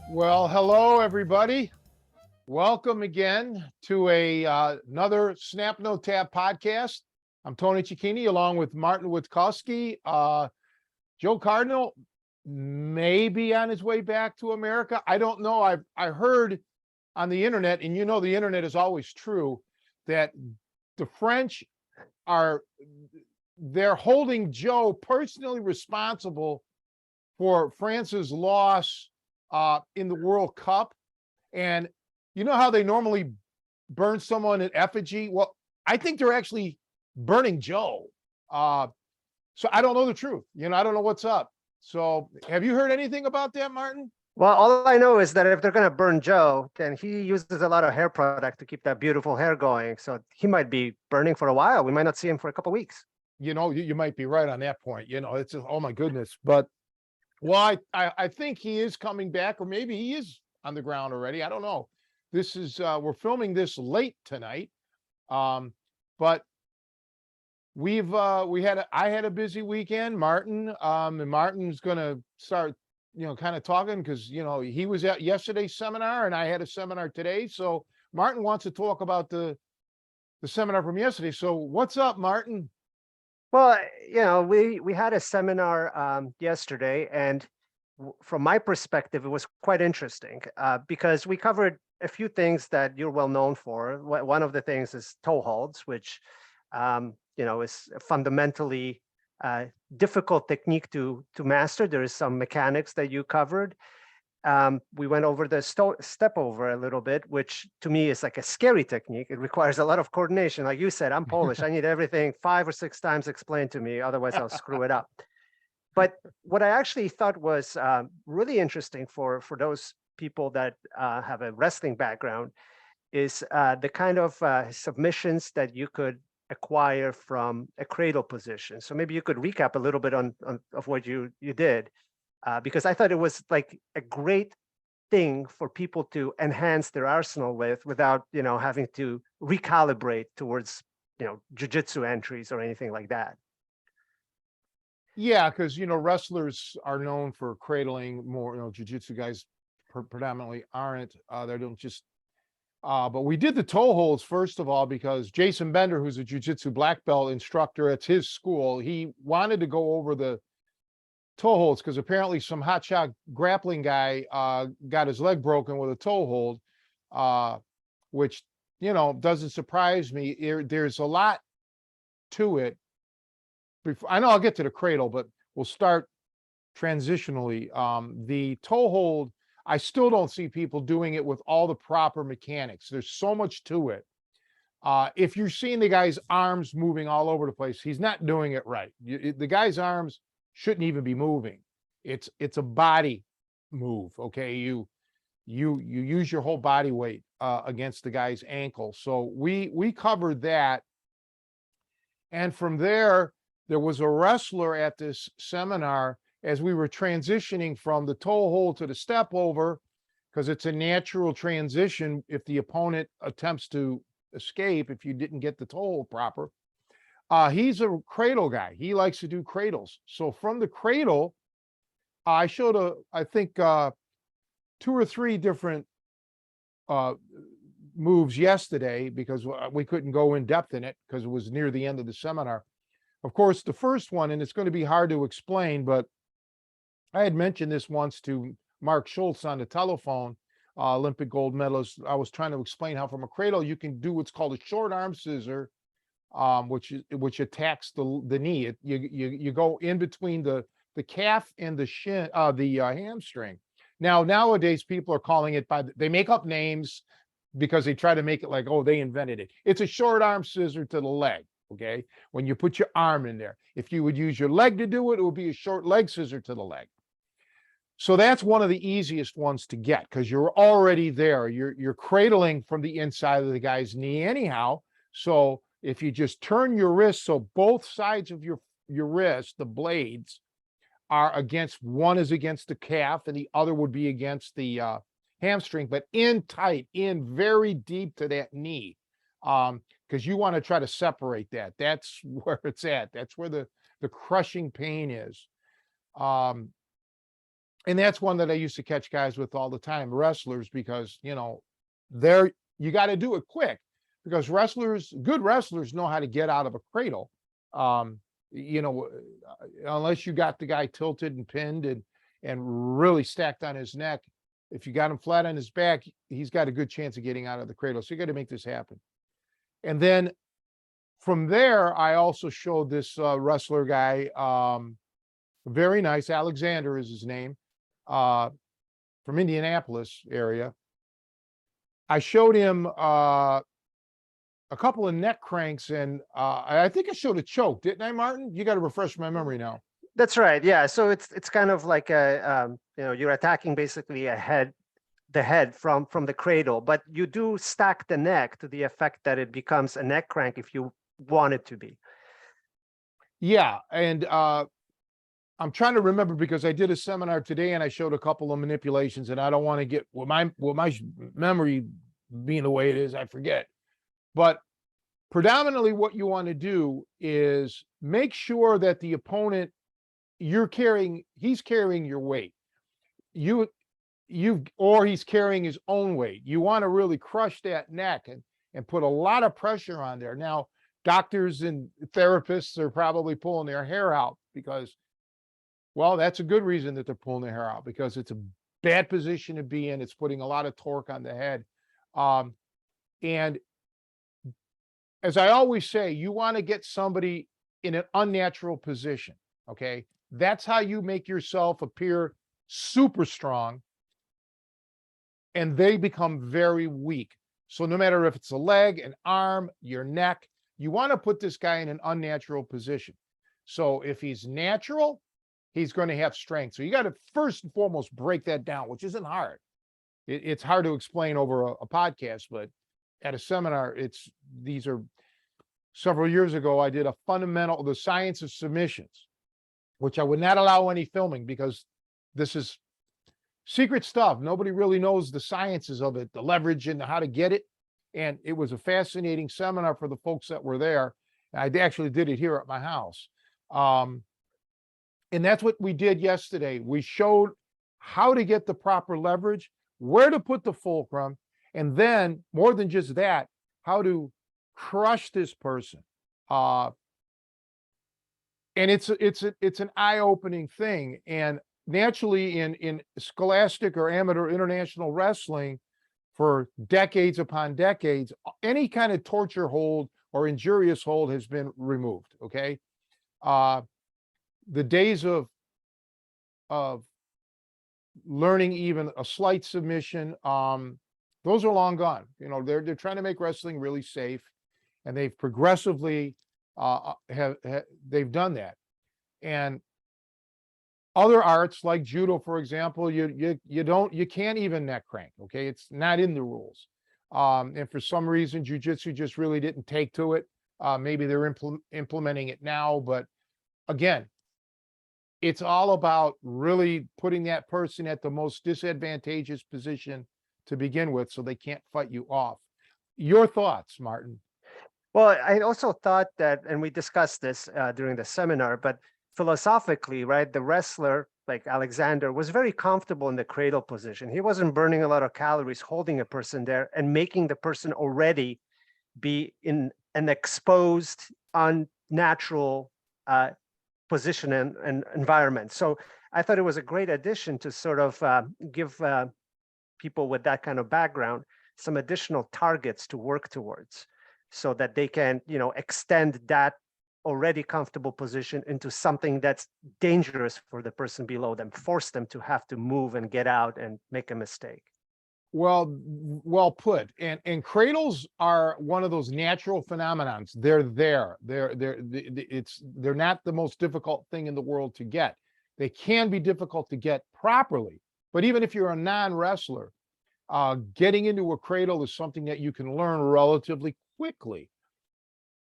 Well, hello, everybody. Welcome again to another Snap No Tap podcast. I'm Tony Cecchine along with Martin Witkowski. Joe Cardinal may be on his way back to America. I don't know. I heard on the internet, and you know the internet is always true, that the French they're holding Joe personally responsible for France's loss in the World Cup. And you know how they normally burn someone in effigy? Well, I think they're actually burning Joe. So I don't know the truth. I don't know what's up. So have you heard anything about that, Martin? Well, all I know is that if they're going to burn Joe, then he uses a lot of hair product to keep that beautiful hair going. So he might be burning for a while. We might not see him for a couple of weeks. You might be right on that point. It's just, oh my goodness. But well, I think he is coming back, or maybe he is on the ground already. I don't know. This is we're filming this late tonight, but I had a busy weekend, Martin, and Martin's going to start kind of talking because he was at yesterday's seminar and I had a seminar today. So Martin wants to talk about the seminar from yesterday. So what's up, Martin? Well, we had a seminar yesterday, and from my perspective, it was quite interesting because we covered a few things that you're well known for. One of the things is toe holds, which is a fundamentally difficult technique to master. There is some mechanics that you covered. We went over the step over a little bit, which to me is like a scary technique. It requires a lot of coordination. Like you said, I'm Polish. I need everything 5 or 6 times explained to me. Otherwise, I'll screw it up. But what I actually thought was really interesting for those people that have a wrestling background is the kind of submissions that you could acquire from a cradle position. So maybe you could recap a little bit of what you did. Because I thought it was like a great thing for people to enhance their arsenal without, having to recalibrate towards, jiu-jitsu entries or anything like that. Yeah, because, wrestlers are known for cradling more, jiu-jitsu guys predominantly aren't. They don't just, but we did the toe holds, first of all, because Jason Bender, who's a jiu-jitsu black belt instructor at his school, he wanted to go over the toe holds because apparently some hotshot grappling guy got his leg broken with a toe hold, which doesn't surprise me. There's a lot to it. I know I'll get to the cradle, but we'll start transitionally. The toe hold, I still don't see people doing it with all the proper mechanics. There's so much to it. If you're seeing the guy's arms moving all over the place, he's not doing it right. The guy's arms shouldn't even be moving. It's a body move. Okay. You use your whole body weight against the guy's ankle. So we covered that. And from there was a wrestler at this seminar as we were transitioning from the toe hold to the step over, because it's a natural transition if the opponent attempts to escape, if you didn't get the toe hold proper. He's a cradle guy. He likes to do cradles. So from the cradle, I showed I think 2 or 3 different moves yesterday because we couldn't go in depth in it because it was near the end of the seminar. Of course, the first one, and it's going to be hard to explain, but I had mentioned this once to Mark Schultz on the telephone, Olympic gold medalist. I was trying to explain how from a cradle you can do what's called a short arm scissor, which attacks the knee. You go in between the the calf and the shin, the hamstring. Now, nowadays, people are calling it they make up names because they try to make it like, oh, they invented it. It's a short arm scissor to the leg. Okay. When you put your arm in there, if you would use your leg to do it, it would be a short leg scissor to the leg. So that's one of the easiest ones to get because you're already there. You're cradling from the inside of the guy's knee anyhow. So if you just turn your wrist so both sides of your wrist, the blades, are against, one is against the calf and the other would be against the hamstring, but in tight, in very deep to that knee. Because you want to try to separate that. That's where it's at. That's where the crushing pain is. And that's one that I used to catch guys with all the time, wrestlers, because, you know, you got to do it quick because good wrestlers know how to get out of a cradle. You know, unless you got the guy tilted and pinned and really stacked on his neck. If you got him flat on his back, he's got a good chance of getting out of the cradle. So you got to make this happen. And then from there, I also showed this wrestler guy, very nice, Alexander is his name, from Indianapolis area. I showed him a couple of neck cranks, and I think I showed a choke, didn't I, Martin? You got to refresh my memory now. That's right. Yeah. So it's kind of like you're attacking basically the head from the cradle, but you do stack the neck to the effect that it becomes a neck crank if you want it to be. Yeah, and I'm trying to remember because I did a seminar today and I showed a couple of manipulations, and I don't want to get with my memory being the way it is, I forget. But predominantly what you want to do is make sure that the opponent he's carrying your weight. Or he's carrying his own weight. You want to really crush that neck and put a lot of pressure on there. Now, doctors and therapists are probably pulling their hair out because, well, that's a good reason that they're pulling their hair out because it's a bad position to be in. It's putting a lot of torque on the head. And as I always say, you want to get somebody in an unnatural position. Okay. That's how you make yourself appear super strong and they become very weak. So no matter if it's a leg, an arm, your neck, you want to put this guy in an unnatural position. So if he's natural, he's going to have strength. So you got to first and foremost break that down, which isn't hard. It's hard to explain over a podcast, but at a seminar, these are several years ago, I did the science of submissions, which I would not allow any filming because this is secret stuff. Nobody really knows the sciences of it, the leverage and how to get it. And it was a fascinating seminar for the folks that were there. I actually did it here at my house. And that's what we did yesterday. We showed how to get the proper leverage, where to put the fulcrum, and then more than just that, how to crush this person. And it's an eye-opening thing. And naturally in scholastic or amateur international wrestling for decades upon decades, any kind of torture hold or injurious hold has been removed. Okay. The days of learning even a slight submission, those are long gone. You know, they're trying to make wrestling really safe, and they've progressively they've done that. And other arts like judo, for example, you can't even neck crank. Okay, it's not in the rules. And for some reason, jiu-jitsu just really didn't take to it. Maybe they're implementing it now, but again, it's all about really putting that person at the most disadvantageous position to begin with, so they can't fight you off. Your thoughts, Martin? Well, I also thought that, and we discussed this during the seminar, but philosophically, right, the wrestler like Alexander was very comfortable in the cradle position. He wasn't burning a lot of calories holding a person there and making the person already be in an exposed, unnatural position and environment. So I thought it was a great addition to sort of give people with that kind of background some additional targets to work towards, so that they can, you know, extend that already comfortable position into something that's dangerous for the person below them, force them to have to move and get out and make a mistake. Well put. And cradles are one of those natural phenomenons. They're there. They're not the most difficult thing in the world to get. They can be difficult to get properly, but even if you're a non-wrestler, getting into a cradle is something that you can learn relatively quickly.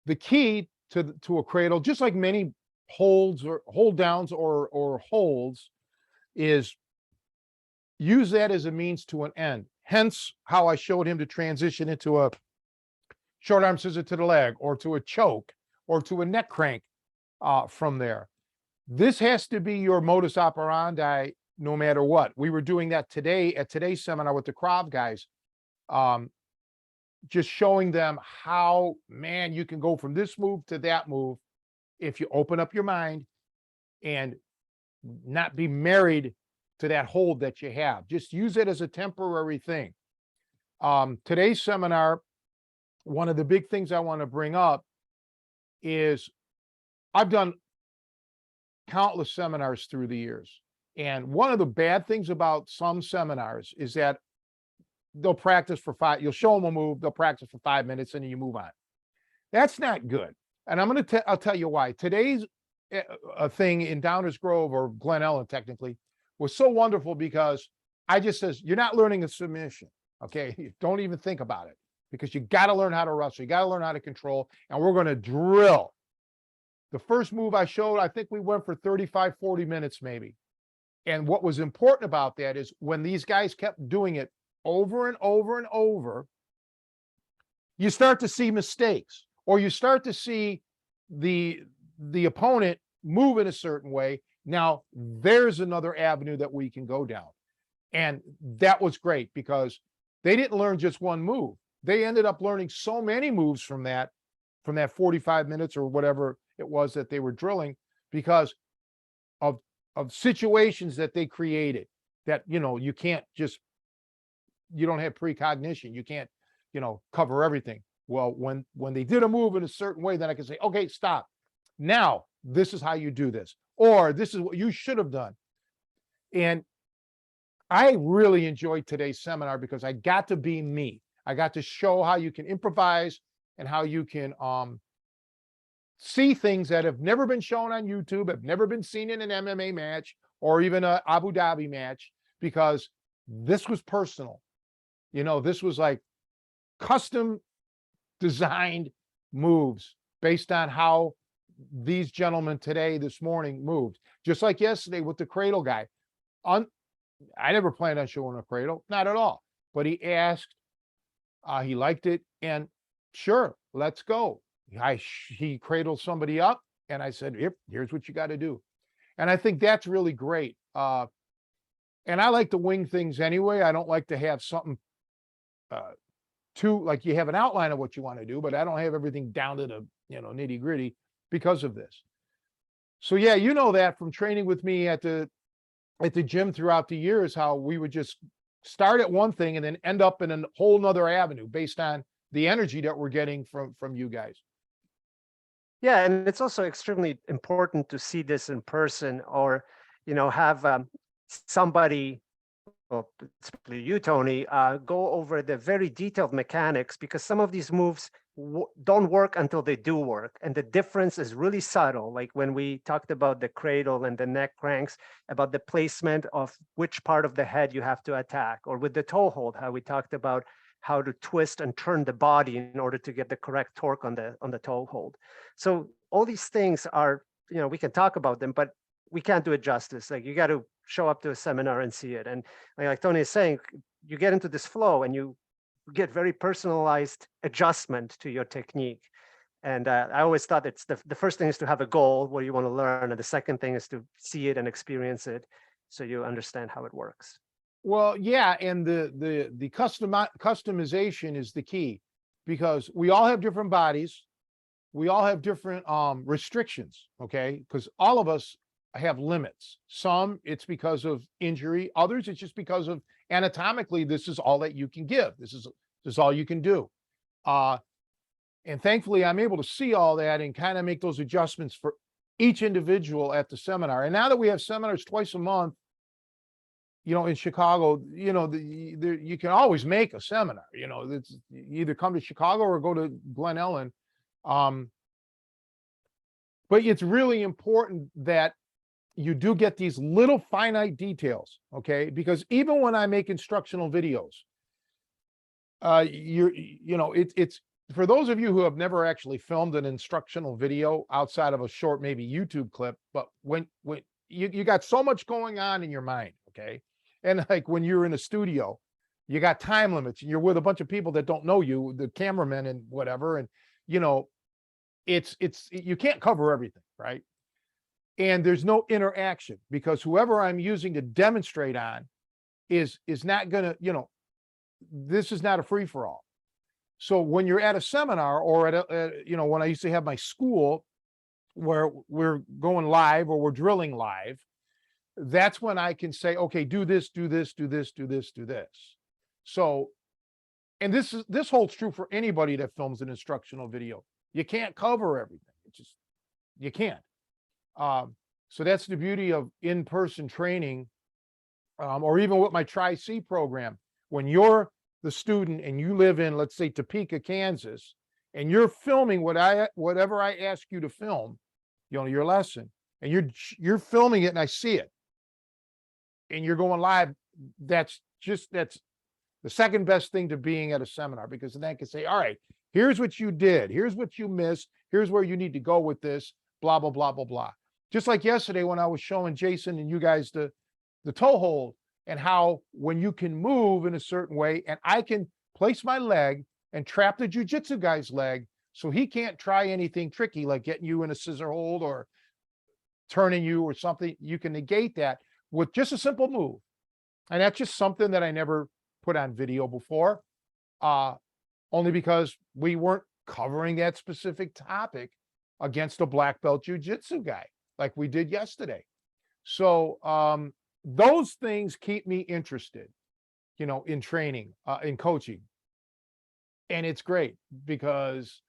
The key to a cradle, just like many holds or hold downs or holds, is use that as a means to an end. Hence how I showed him to transition into a short arm scissor to the leg, or to a choke, or to a neck crank from there. This has to be your modus operandi no matter what. We were doing that today at today's seminar with the Krav guys, just showing them how, man, you can go from this move to that move if you open up your mind and not be married to that hold that you have. Just use it as a temporary thing. Today's seminar, one of the big things I want to bring up is I've done countless seminars through the years. And one of the bad things about some seminars is that they'll practice for you'll show them a move, they'll practice for 5 minutes, and then you move on. That's not good. And I'll tell you why. Today's a thing in Downers Grove, or Glen Ellen technically, was so wonderful because I just says, you're not learning a submission. Okay. Don't even think about it, because you got to learn how to wrestle. You got to learn how to control, and we're going to drill. The first move I showed, I think we went for 35, 40 minutes maybe. And what was important about that is when these guys kept doing it over and over and over, you start to see mistakes, or you start to see the opponent move in a certain way. Now there's another avenue that we can go down. And that was great because they didn't learn just one move. They ended up learning so many moves from that 45 minutes or whatever it was that they were drilling, because of situations that they created that, you can't just, you don't have precognition. You can't, cover everything. Well, when they did a move in a certain way, then I can say, okay, stop. Now, this is how you do this, or this is what you should have done. And I really enjoyed today's seminar because I got to be me. I got to show how you can improvise and how you can see things that have never been shown on YouTube, have never been seen in an MMA match or even a Abu Dhabi match, because this was personal. This was like custom designed moves based on how these gentlemen this morning moved. Just like yesterday with the cradle guy. I never planned on showing a cradle, not at all. But he asked, he liked it, and sure, let's go. He cradled somebody up, and I said, yep, here's what you got to do. And I think that's really great. And I like to wing things anyway. I don't like to have something too, like, you have an outline of what you want to do, but I don't have everything down to the, nitty gritty because of this. So yeah, that from training with me at the gym throughout the years, how we would just start at one thing and then end up in a whole nother avenue based on the energy that we're getting from you guys. Yeah, and it's also extremely important to see this in person, or have somebody, well, particularly you, Tony, go over the very detailed mechanics, because some of these moves don't work until they do work, and the difference is really subtle. Like when we talked about the cradle and the neck cranks, about the placement of which part of the head you have to attack, or with the toe hold, how we talked about how to twist and turn the body in order to get the correct torque on the toe hold. So all these things are, we can talk about them, but we can't do it justice. Like, you got to show up to a seminar and see it. And like Tony is saying, you get into this flow and you get very personalized adjustment to your technique. And I always thought it's the first thing is to have a goal, what you want to learn, and the second thing is to see it and experience it so you understand how it works. Well, yeah, and the customization is the key, because we all have different bodies. We all have different restrictions, okay? Because all of us have limits. Some it's because of injury, others it's just because of anatomically this is all that you can give. This is all you can do. And thankfully, I'm able to see all that and kind of make those adjustments for each individual at the seminar. And now that we have seminars twice a month, in Chicago, you can always make a seminar, it's you either come to Chicago or go to Glen Ellen. But it's really important that you do get these little finite details, okay? Because even when I make instructional videos, it's for those of you who have never actually filmed an instructional video outside of a short, maybe YouTube clip, but when you got so much going on in your mind, okay? And like when you're in a studio, you got time limits and you're with a bunch of people that don't know you, the cameramen and whatever. And, it's you can't cover everything, right? And there's no interaction because whoever I'm using to demonstrate on is not gonna, this is not a free for all. So when you're at a seminar or when I used to have my school where we're going live or we're drilling live, that's when I can say, okay, do this, do this, do this, do this, do this. So, and this holds true for anybody that films an instructional video. You can't cover everything. You can't. So that's the beauty of in-person training, or even with my Tri-C program. When you're the student and you live in, let's say, Topeka, Kansas, and you're filming whatever I ask you to film, your lesson, and you're filming it and I see it, and you're going live, that's the second best thing to being at a seminar, because then I can say, all right, here's what you did, here's what you missed, here's where you need to go with this, blah, blah, blah, blah, blah. Just like yesterday when I was showing Jason and you guys the toe hold and how when you can move in a certain way and I can place my leg and trap the jujitsu guy's leg so he can't try anything tricky like getting you in a scissor hold or turning you or something, you can negate that with just a simple move. And that's just something that I never put on video before, only because we weren't covering that specific topic against a black belt jujitsu guy like we did yesterday. So those things keep me interested, in training, in coaching. And it's great because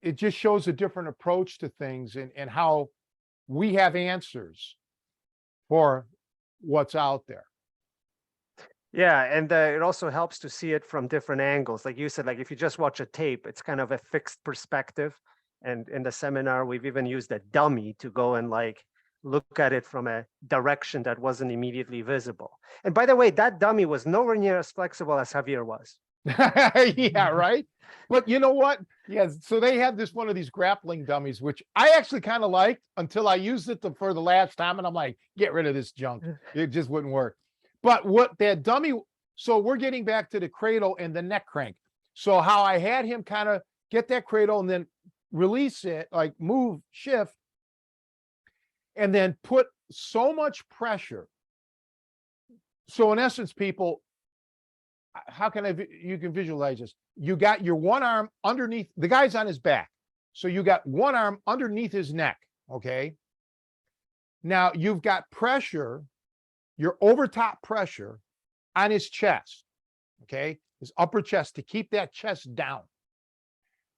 it just shows a different approach to things and how we have answers for what's out there. Yeah, and it also helps to see it from different angles. Like you said, like if you just watch a tape, it's kind of a fixed perspective. And in the seminar, we've even used a dummy to go and like look at it from a direction that wasn't immediately visible. And by the way, that dummy was nowhere near as flexible as Javier was. Yeah, right. But you know what? Yeah, so they had one of these grappling dummies, which I actually kind of liked until I used it for the last time, and I'm like, get rid of this junk. It just wouldn't work. But what that dummy, so we're getting back to the cradle and the neck crank. So how I had him kind of get that cradle and then release it, like move, shift, and then put so much pressure. So in essence, people, how can you can visualize this? You got your one arm underneath, the guy's on his back. So you got one arm underneath his neck, okay? Now you've got pressure, your over top pressure on his chest, okay? His upper chest to keep that chest down.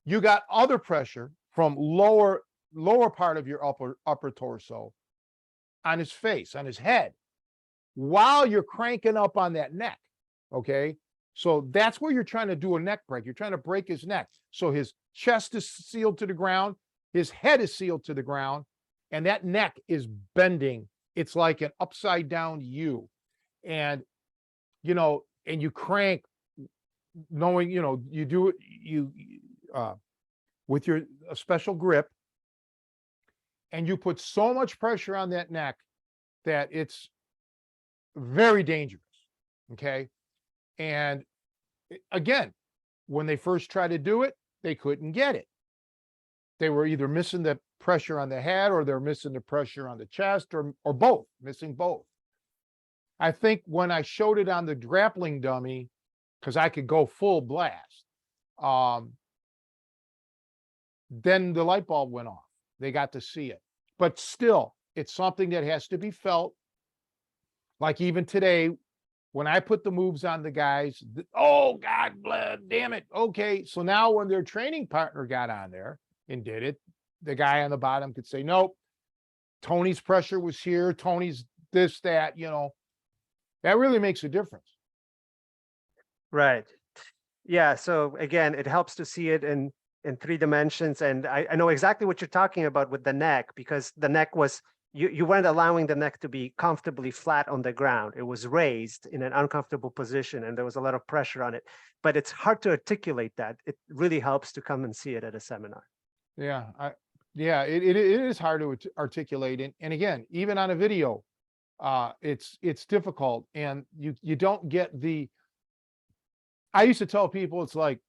You got other pressure from lower part of your upper torso on his face, on his head, while you're cranking up on that neck, okay? So that's where you're trying to do a neck break. You're trying to break his neck. So his chest is sealed to the ground, his head is sealed to the ground, and that neck is bending. It's like an upside down U. And, and you crank knowing, you do it, with a special grip, and you put so much pressure on that neck that it's very dangerous, okay? And again, when they first tried to do it, they couldn't get it. They were either missing the pressure on the head or they're missing the pressure on the chest or both, missing both. I think when I showed it on the grappling dummy, because I could go full blast, then the light bulb went off. They got to see it. But still, it's something that has to be felt. Like even today, when I put the moves on the guys, oh God, damn it. Okay. So now when their training partner got on there and did it, the guy on the bottom could say, nope, Tony's pressure was here. Tony's this, that, that really makes a difference. Right. Yeah. So again, it helps to see it in 3 dimensions. And I know exactly what you're talking about with the neck, because the neck was, you weren't allowing the neck to be comfortably flat on the ground. It was raised in an uncomfortable position and there was a lot of pressure on it. But it's hard to articulate that. It really helps to come and see it at a seminar. Yeah. It is hard to articulate. And again, even on a video, it's difficult, and you don't get I used to tell people, it's like,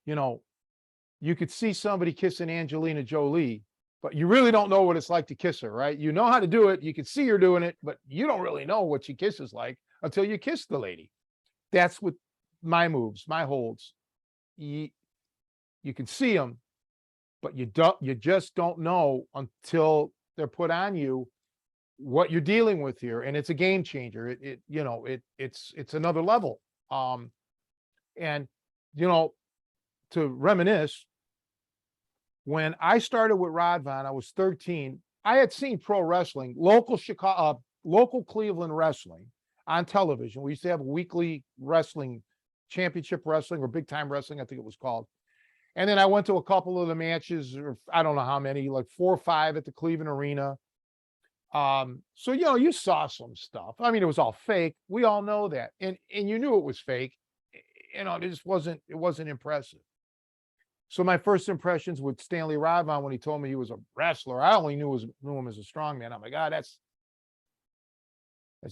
you could see somebody kissing Angelina Jolie, but you really don't know what it's like to kiss her, right? You know how to do it. You can see her doing it, but you don't really know what she kisses like until you kiss the lady. That's what my moves, my holds. You can see them, but you just don't know until they're put on you what you're dealing with here. And it's a game changer. It's another level. And to reminisce, when I started with Rodvan, I was 13. I had seen pro wrestling, local Cleveland wrestling on television. We used to have weekly wrestling, championship wrestling or big time wrestling, I think it was called. And then I went to a couple of the matches, or I don't know how many, like 4 or 5 at the Cleveland Arena. So you saw some stuff. I mean, it was all fake. We all know that. And you knew it was fake. It just wasn't impressive. So my first impressions with Stanley Rodvan, when he told me he was a wrestler, I only knew him as a strongman. I'm like, that's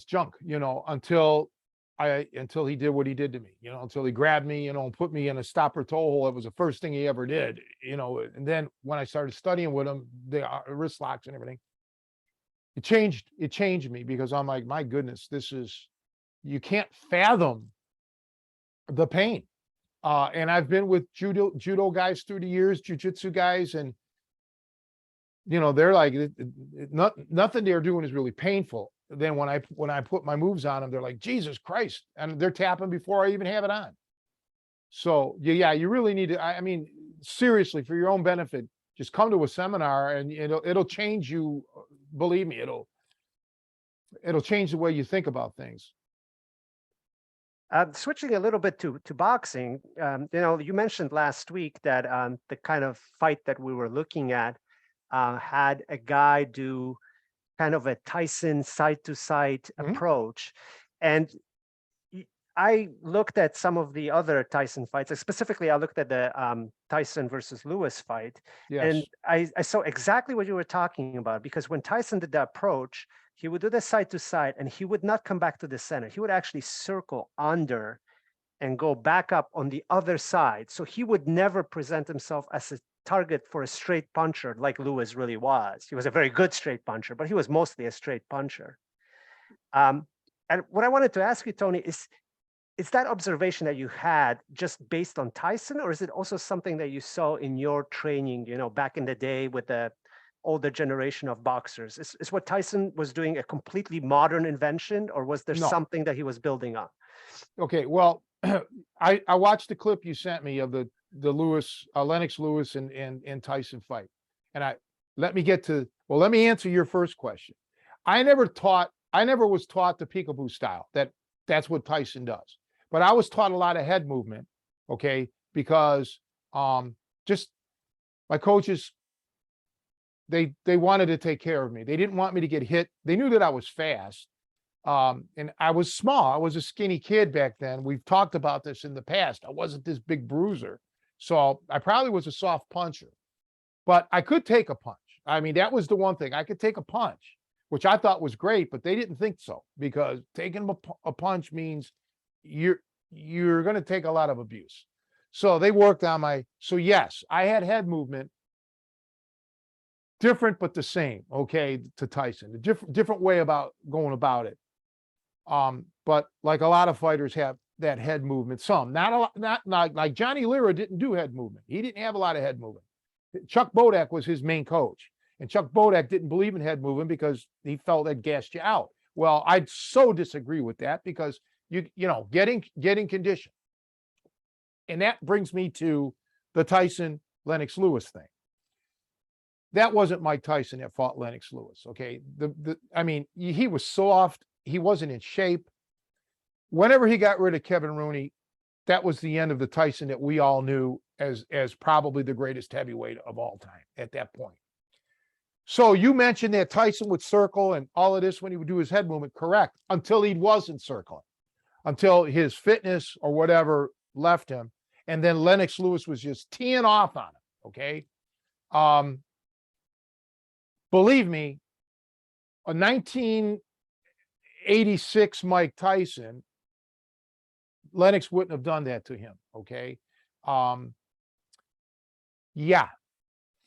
junk, until he did what he did to me, until he grabbed me, and put me in a stopper toe hole. It was the first thing he ever did, and then when I started studying with him, the wrist locks and everything, it changed me, because I'm like, my goodness, you can't fathom the pain. And I've been with judo guys through the years, jujitsu guys, and they're like, nothing they're doing is really painful. Then when I put my moves on them, they're like, Jesus Christ, and they're tapping before I even have it on. So yeah, you really need to. I mean, seriously, for your own benefit, just come to a seminar, and it'll change you. Believe me, it'll change the way you think about things. Switching a little bit to boxing, you mentioned last week that the kind of fight that we were looking at had a guy do kind of a Tyson side-to-side approach. And I looked at some of the other Tyson fights. Specifically, I looked at the Tyson versus Lewis fight. Yes. And I saw exactly what you were talking about, because when Tyson did the approach, he would do the side to side and he would not come back to the center. He would actually circle under and go back up on the other side. So he would never present himself as a target for a straight puncher like Lewis really was. He was a very good straight puncher, but he was mostly a straight puncher. And what I wanted to ask you, Tony, is that observation that you had just based on Tyson, or is it also something that you saw in your training, back in the day with the older generation of boxers? Is what Tyson was doing a completely modern invention, or was there something that he was building on? Okay, well, I watched the clip you sent me of the Lennox Lewis and Tyson fight, and let me answer your first question. I never was taught the peekaboo style. That's what Tyson does, but I was taught a lot of head movement. Okay, because just my coaches, they wanted to take care of me. They didn't want me to get hit. They knew that I was fast. And I was small. I was a skinny kid back then. We've talked about this in the past. I wasn't this big bruiser. So I probably was a soft puncher, but I could take a punch. I mean, that was the one thing. I could take a punch, which I thought was great, but they didn't think so, because taking a punch means you're going to take a lot of abuse. So they worked on so yes, I had head movement. Different, but the same, okay, to Tyson. A different way about going about it. But like a lot of fighters have that head movement. Some, not a lot, not like Johnny Lira didn't do head movement. He didn't have a lot of head movement. Chuck Bodak was his main coach, and Chuck Bodak didn't believe in head movement because he felt that gassed you out. Well, I'd so disagree with that because getting conditioned. And that brings me to the Tyson Lennox Lewis thing. That wasn't Mike Tyson that fought Lennox Lewis. Okay. I mean, he was soft. He wasn't in shape. Whenever he got rid of Kevin Rooney, that was the end of the Tyson that we all knew as probably the greatest heavyweight of all time at that point. So you mentioned that Tyson would circle and all of this when he would do his head movement, correct, until he wasn't circling, until his fitness or whatever left him. And then Lennox Lewis was just teeing off on him, okay? Believe me, a 1986 Mike Tyson, Lennox wouldn't have done that to him, okay? Yeah,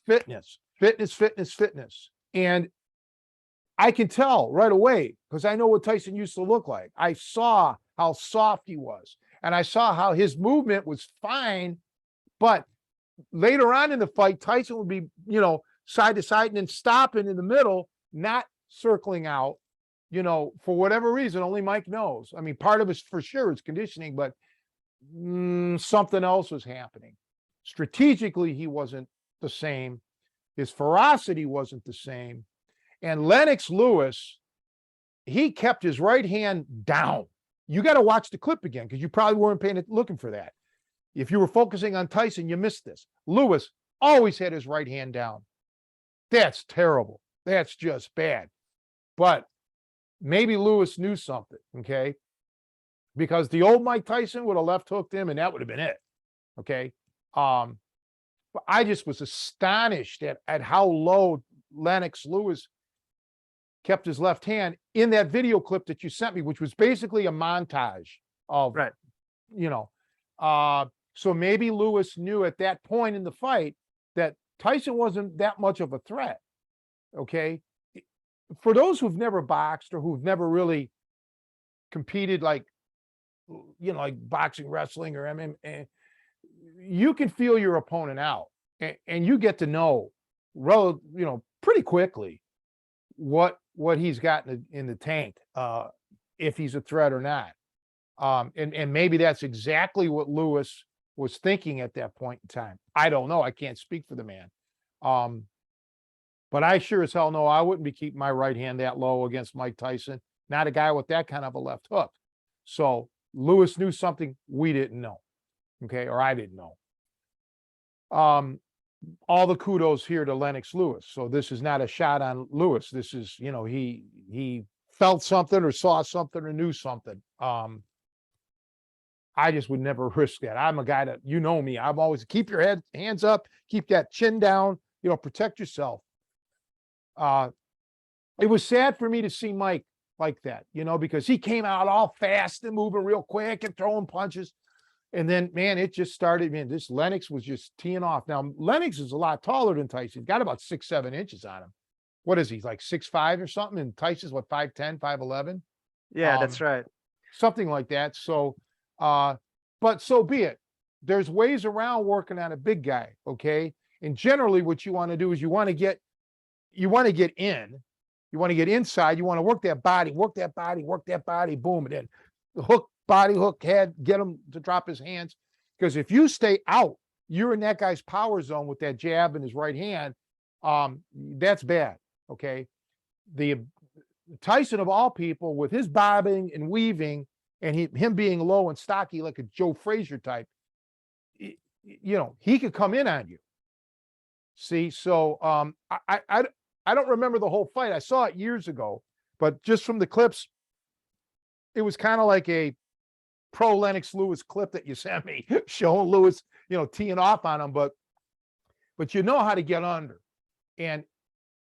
fitness. And I can tell right away because I know what Tyson used to look like. I saw how soft he was, and I saw how his movement was fine. But later on in the fight, Tyson would be, side to side and then stopping in the middle, not circling out, for whatever reason, only Mike knows. I mean, part of it for sure is conditioning, but something else was happening. Strategically, he wasn't the same. His ferocity wasn't the same. And Lennox Lewis, he kept his right hand down. You got to watch the clip again because you probably weren't looking for that. If you were focusing on Tyson, you missed this. Lewis always had his right hand down. That's terrible. That's just bad. But maybe Lewis knew something, okay? Because the old Mike Tyson would have left hooked him and that would have been it, okay? But I just was astonished at how low Lennox Lewis kept his left hand in that video clip that you sent me, which was basically a montage of, Right. So maybe Lewis knew at that point in the fight that Tyson wasn't that much of a threat. Okay. For those who've never boxed or who've never really competed like boxing, wrestling, or MMA, you can feel your opponent out and you get to know, pretty quickly what he's got in the tank, if he's a threat or not. And maybe that's exactly what Lewis was thinking at that point in time. I don't know. I can't speak for the man. But I sure as hell know I wouldn't be keeping my right hand that low against Mike Tyson, not a guy with that kind of a left hook. So Lewis knew something we didn't know. Okay. Or I didn't know. All the kudos here to Lennox Lewis. So this is not a shot on Lewis. This is, he felt something or saw something or knew something. I just would never risk that. I'm a guy that, me, I'm always keep your hands up, keep that chin down, protect yourself. It was sad for me to see Mike like that, because he came out all fast and moving real quick and throwing punches. And then, man, it just started, this Lennox was just teeing off. Now, Lennox is a lot taller than Tyson. He's got about 6-7 inches on him. What is he, like 6'5" or something? And Tyson's what, 5'10", 5'11"? Yeah, that's right. Something like that. So, but so be it. There's ways around working on a big guy, okay? And generally what you want to do is you want to get in. You want to get inside. You want to work that body, boom, and then the hook, body hook, head, get him to drop his hands. Because if you stay out, you're in that guy's power zone with that jab in his right hand. That's bad, okay? The Tyson of all people, with his bobbing and weaving and him being low and stocky like a Joe Frazier type, he could come in on you. See, so I don't remember the whole fight. I saw it years ago, but just from the clips, it was kind of like a pro Lennox Lewis clip that you sent me showing Lewis, teeing off on him, but you know how to get under. And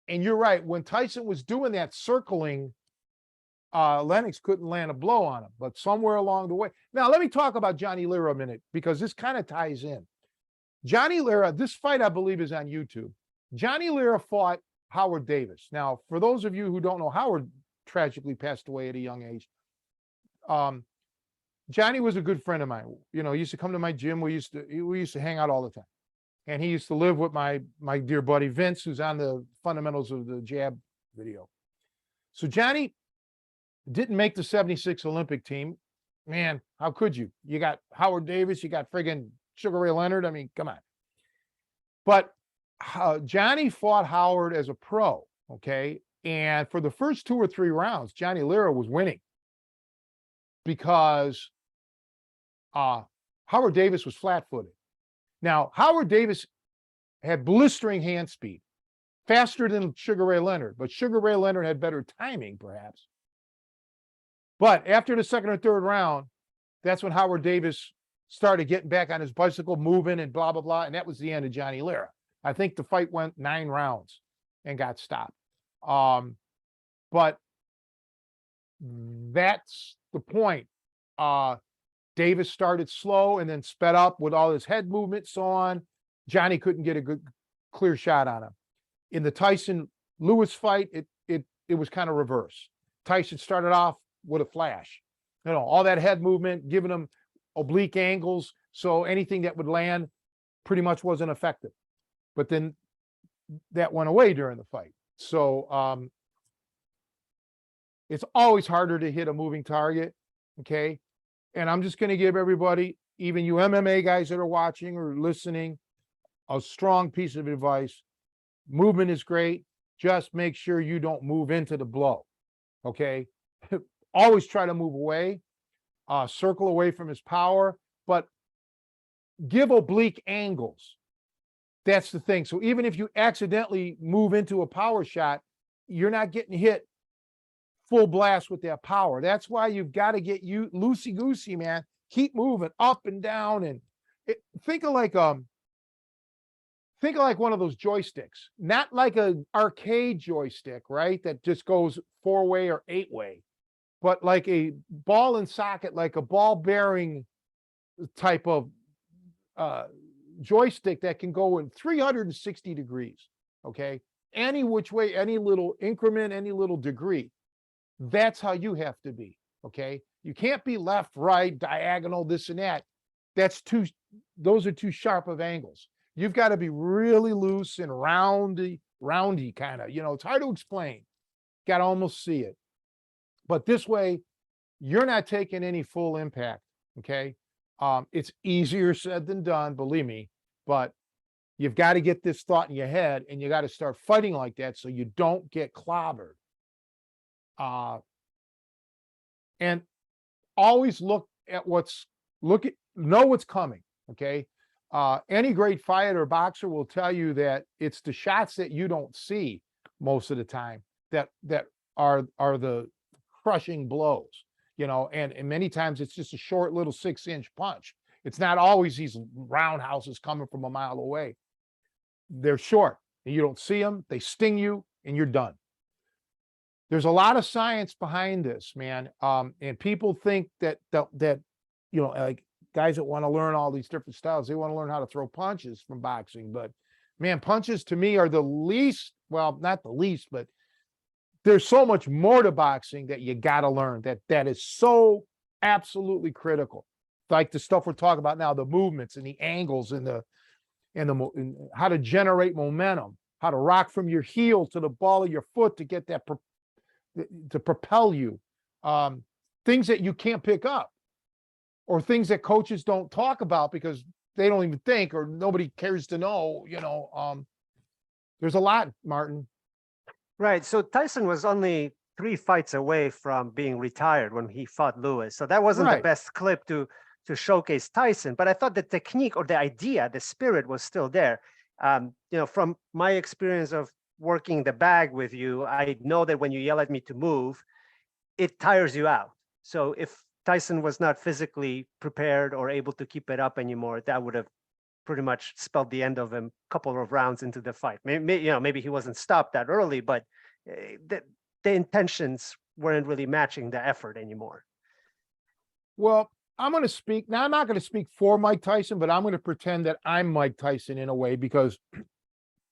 you're right. When Tyson was doing that circling, Lennox couldn't land a blow on him, but somewhere along the way. Now, let me talk about Johnny Lira a minute, because this kind of ties in. Johnny Lira, this fight, I believe, is on YouTube. Johnny Lira fought Howard Davis. Now, for those of you who don't know, Howard tragically passed away at a young age. Johnny was a good friend of mine. He used to come to my gym. We used to hang out all the time. And he used to live with my dear buddy Vince, who's on the fundamentals of the jab video. So Johnny Didn't make the 76 Olympic team. Man, how could you? You got Howard Davis, you got friggin' Sugar Ray Leonard. I mean, come on. But Johnny fought Howard as a pro, okay? And for the first 2 or 3 rounds, Johnny Lira was winning because Howard Davis was flat-footed. Now, Howard Davis had blistering hand speed, faster than Sugar Ray Leonard, but Sugar Ray Leonard had better timing, perhaps. But after the second or third round, that's when Howard Davis started getting back on his bicycle, moving and blah, blah, blah. And that was the end of Johnny Lira. I think the fight went 9 rounds and got stopped. But that's the point. Davis started slow and then sped up with all his head movement, so on. Johnny couldn't get a good, clear shot on him. In the Tyson Lewis fight, it was kind of reverse. Tyson started off with a flash, all that head movement, giving him oblique angles, so anything that would land pretty much wasn't effective. But then that went away during the fight. So it's always harder to hit a moving target, okay? And I'm just going to give everybody, even you MMA guys that are watching or listening, a strong piece of advice. Movement is great. Just make sure you don't move into the blow, okay? Always try to move away, circle away from his power, but give oblique angles. That's the thing. So even if you accidentally move into a power shot, you're not getting hit full blast with that power. That's why you've got to get you loosey-goosey, man. Keep moving up and down, and think of like one of those joysticks, not like an arcade joystick, right? That just goes 4-way or 8-way, but like a ball and socket, like a ball bearing type of joystick that can go in 360 degrees, okay? Any which way, any little increment, any little degree. That's how you have to be, okay? You can't be left, right, diagonal, this and that. Those are too sharp of angles. You've got to be really loose and roundy kind of, it's hard to explain. Got to almost see it. But this way, you're not taking any full impact, okay? It's easier said than done, believe me, but you've got to get this thought in your head and you got to start fighting like that so you don't get clobbered. And always know what's coming, okay? Any great fighter or boxer will tell you that it's the shots that you don't see most of the time that are the crushing blows, and many times it's just a short little 6-inch punch. It's not always these roundhouses coming from a mile away. They're short and you don't see them, they sting you and you're done. There's a lot of science behind this, man. And people think that like guys that want to learn all these different styles, they want to learn how to throw punches from boxing. But man, punches to me are the least, well, not the least, but there's so much more to boxing that you got to learn that is so absolutely critical. Like the stuff we're talking about now, the movements and the angles and how to generate momentum, how to rock from your heel to the ball of your foot to get that to propel you, things that you can't pick up, or things that coaches don't talk about because they don't even think, or nobody cares to know, there's a lot, Martin. Right. So Tyson was only 3 fights away from being retired when he fought Lewis. So that wasn't the best clip to showcase Tyson, but I thought the technique or the idea, the spirit was still there. From my experience of working the bag with you, I know that when you yell at me to move, it tires you out. So if Tyson was not physically prepared or able to keep it up anymore, that would have pretty much spelled the end of him a couple of rounds into the fight. Maybe he wasn't stopped that early, but the intentions weren't really matching the effort anymore. Well, I'm going to speak now. I'm not going to speak for Mike Tyson, but I'm going to pretend that I'm Mike Tyson in a way, because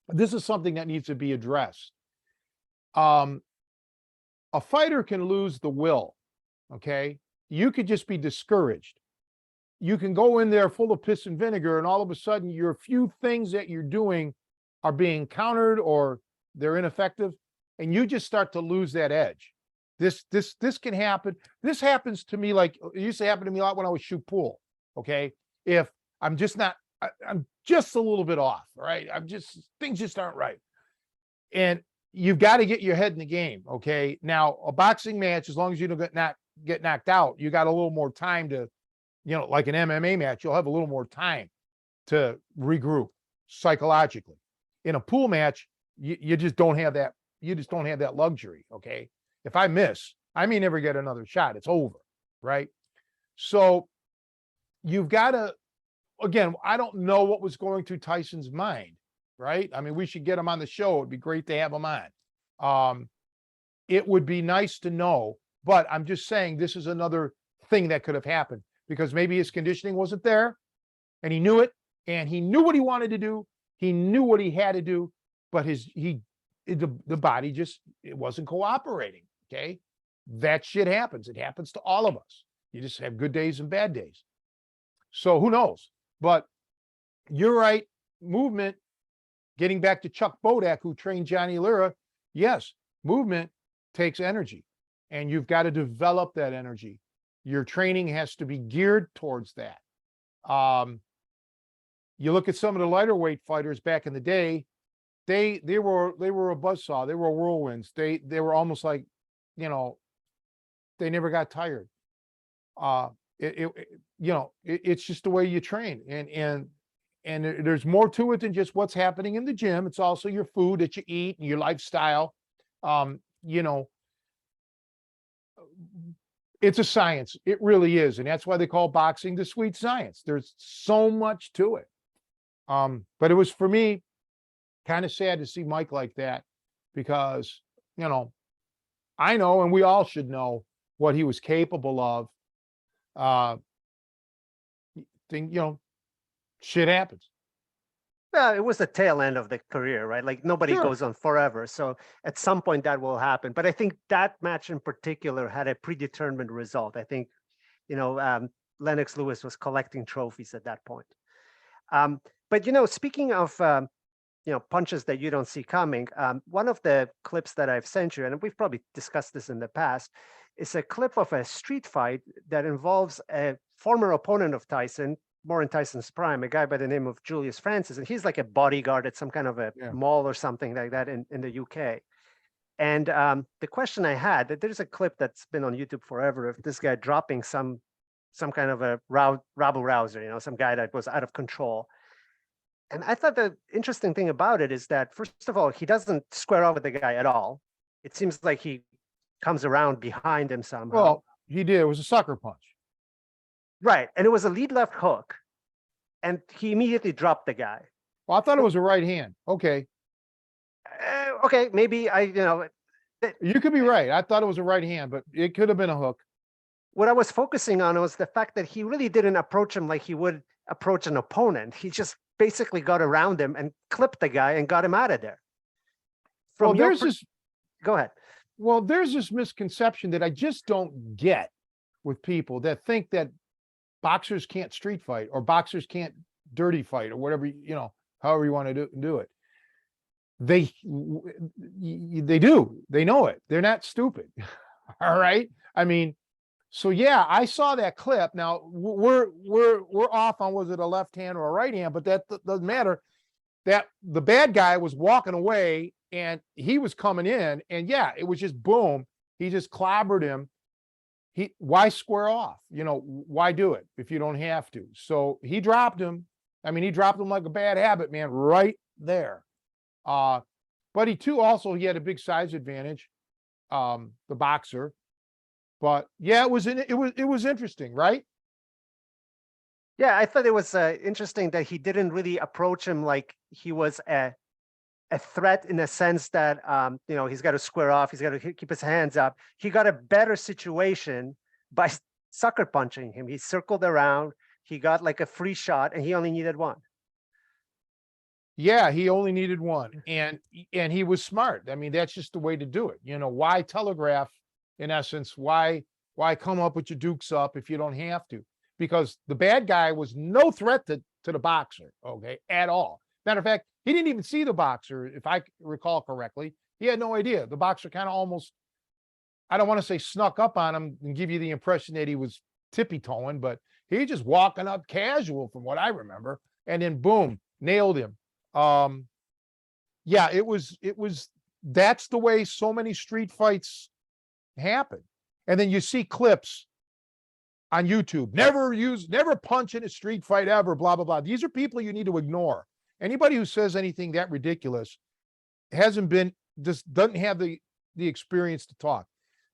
this is something that needs to be addressed. A fighter can lose the will, okay? You could just be discouraged. You can go in there full of piss and vinegar, and all of a sudden your few things that you're doing are being countered or they're ineffective, and you just start to lose that edge. This can happen. This happens to me like it used to happen to me a lot when I would shoot pool. Okay. If I'm just not, I'm just a little bit off, right? Things just aren't right. And you've got to get your head in the game. Okay. Now, a boxing match, as long as you don't get knocked out, you got a little more time to, like an MMA match, you'll have a little more time to regroup psychologically. In a pool match, you just don't have that. You just don't have that luxury. Okay. If I miss, I may never get another shot. It's over. Right. So you've got to, again, I don't know what was going through Tyson's mind. Right. I mean, we should get him on the show. It'd be great to have him on. It would be nice to know, but I'm just saying this is another thing that could have happened because maybe his conditioning wasn't there and he knew it and he knew what he wanted to do. He knew what he had to do, but the body just, it wasn't cooperating. Okay. That shit happens. It happens to all of us. You just have good days and bad days. So who knows? But you're right. Movement, getting back to Chuck Bodak, who trained Johnny Lira. Yes, movement takes energy and you've got to develop that energy. Your training has to be geared towards that. You look at some of the lighter weight fighters back in the day, they were a buzzsaw. They were whirlwinds. They were almost like, they never got tired. It's just the way you train, and there's more to it than just what's happening in the gym. It's also your food that you eat and your lifestyle. It's a science. It really is, and that's why they call boxing the sweet science. There's so much to it. But it was, for me, kind of sad to see Mike like that because, I know, and we all should know what he was capable of. Shit happens. Yeah, it was the tail end of the career, right? Like nobody Sure. goes on forever. So at some point that will happen. But I think that match in particular had a predetermined result. I think, Lennox Lewis was collecting trophies at that point. But speaking of punches that you don't see coming, one of the clips that I've sent you, and we've probably discussed this in the past, is a clip of a street fight that involves a former opponent of Tyson, more in Tyson's prime, a guy by the name of Julius Francis, and he's like a bodyguard at some kind of a mall or something like that in the UK. And the question I had, that there's a clip that's been on YouTube forever of this guy dropping some kind of a rabble-rouser, some guy that was out of control. And I thought the interesting thing about it is that, first of all, he doesn't square off with the guy at all. It seems like he comes around behind him somehow. Well, he did. It was a sucker punch. Right. And it was a lead left hook. And he immediately dropped the guy. Well, I thought it was a right hand. Okay. Okay. Maybe you could be right. I thought it was a right hand, but it could have been a hook. What I was focusing on was the fact that he really didn't approach him like he would approach an opponent. He just basically got around him and clipped the guy and got him out of there. Go ahead. Well, there's this misconception that I just don't get with people that think that boxers can't street fight or boxers can't dirty fight or whatever, however you want to do it. They do. They know it. They're not stupid. All right. I mean, so yeah, I saw that clip. Now we're off on, was it a left hand or a right hand, but that doesn't matter. That the bad guy was walking away and he was coming in, and yeah, it was just boom. He just clobbered him. Why square off? Why do it if you don't have to? So he dropped him. I mean, he dropped him like a bad habit, man, right there. But he had a big size advantage, the boxer. But yeah, it was interesting, right? Yeah, I thought it was interesting that he didn't really approach him like he was a threat in the sense that he's got to square off, he's got to keep his hands up. He got a better situation by sucker punching him. He circled around, he got like a free shot, and he only needed one. Yeah, he only needed one, and he was smart. I mean, that's just the way to do it. Why telegraph? In essence, why come up with your dukes up if you don't have to? Because the bad guy was no threat to the boxer, okay, at all. Matter of fact, he didn't even see the boxer, if I recall correctly. He had no idea. The boxer kind of almost I don't want to say snuck up on him and give you the impression that he was tippy-toeing, but he just walking up casual from what I remember, and then boom, nailed him. Yeah, it was that's the way so many street fights happen. And then you see clips on YouTube, never punch in a street fight ever, blah, blah, blah. These are people you need to ignore. Anybody who says anything that ridiculous just doesn't have the experience to talk.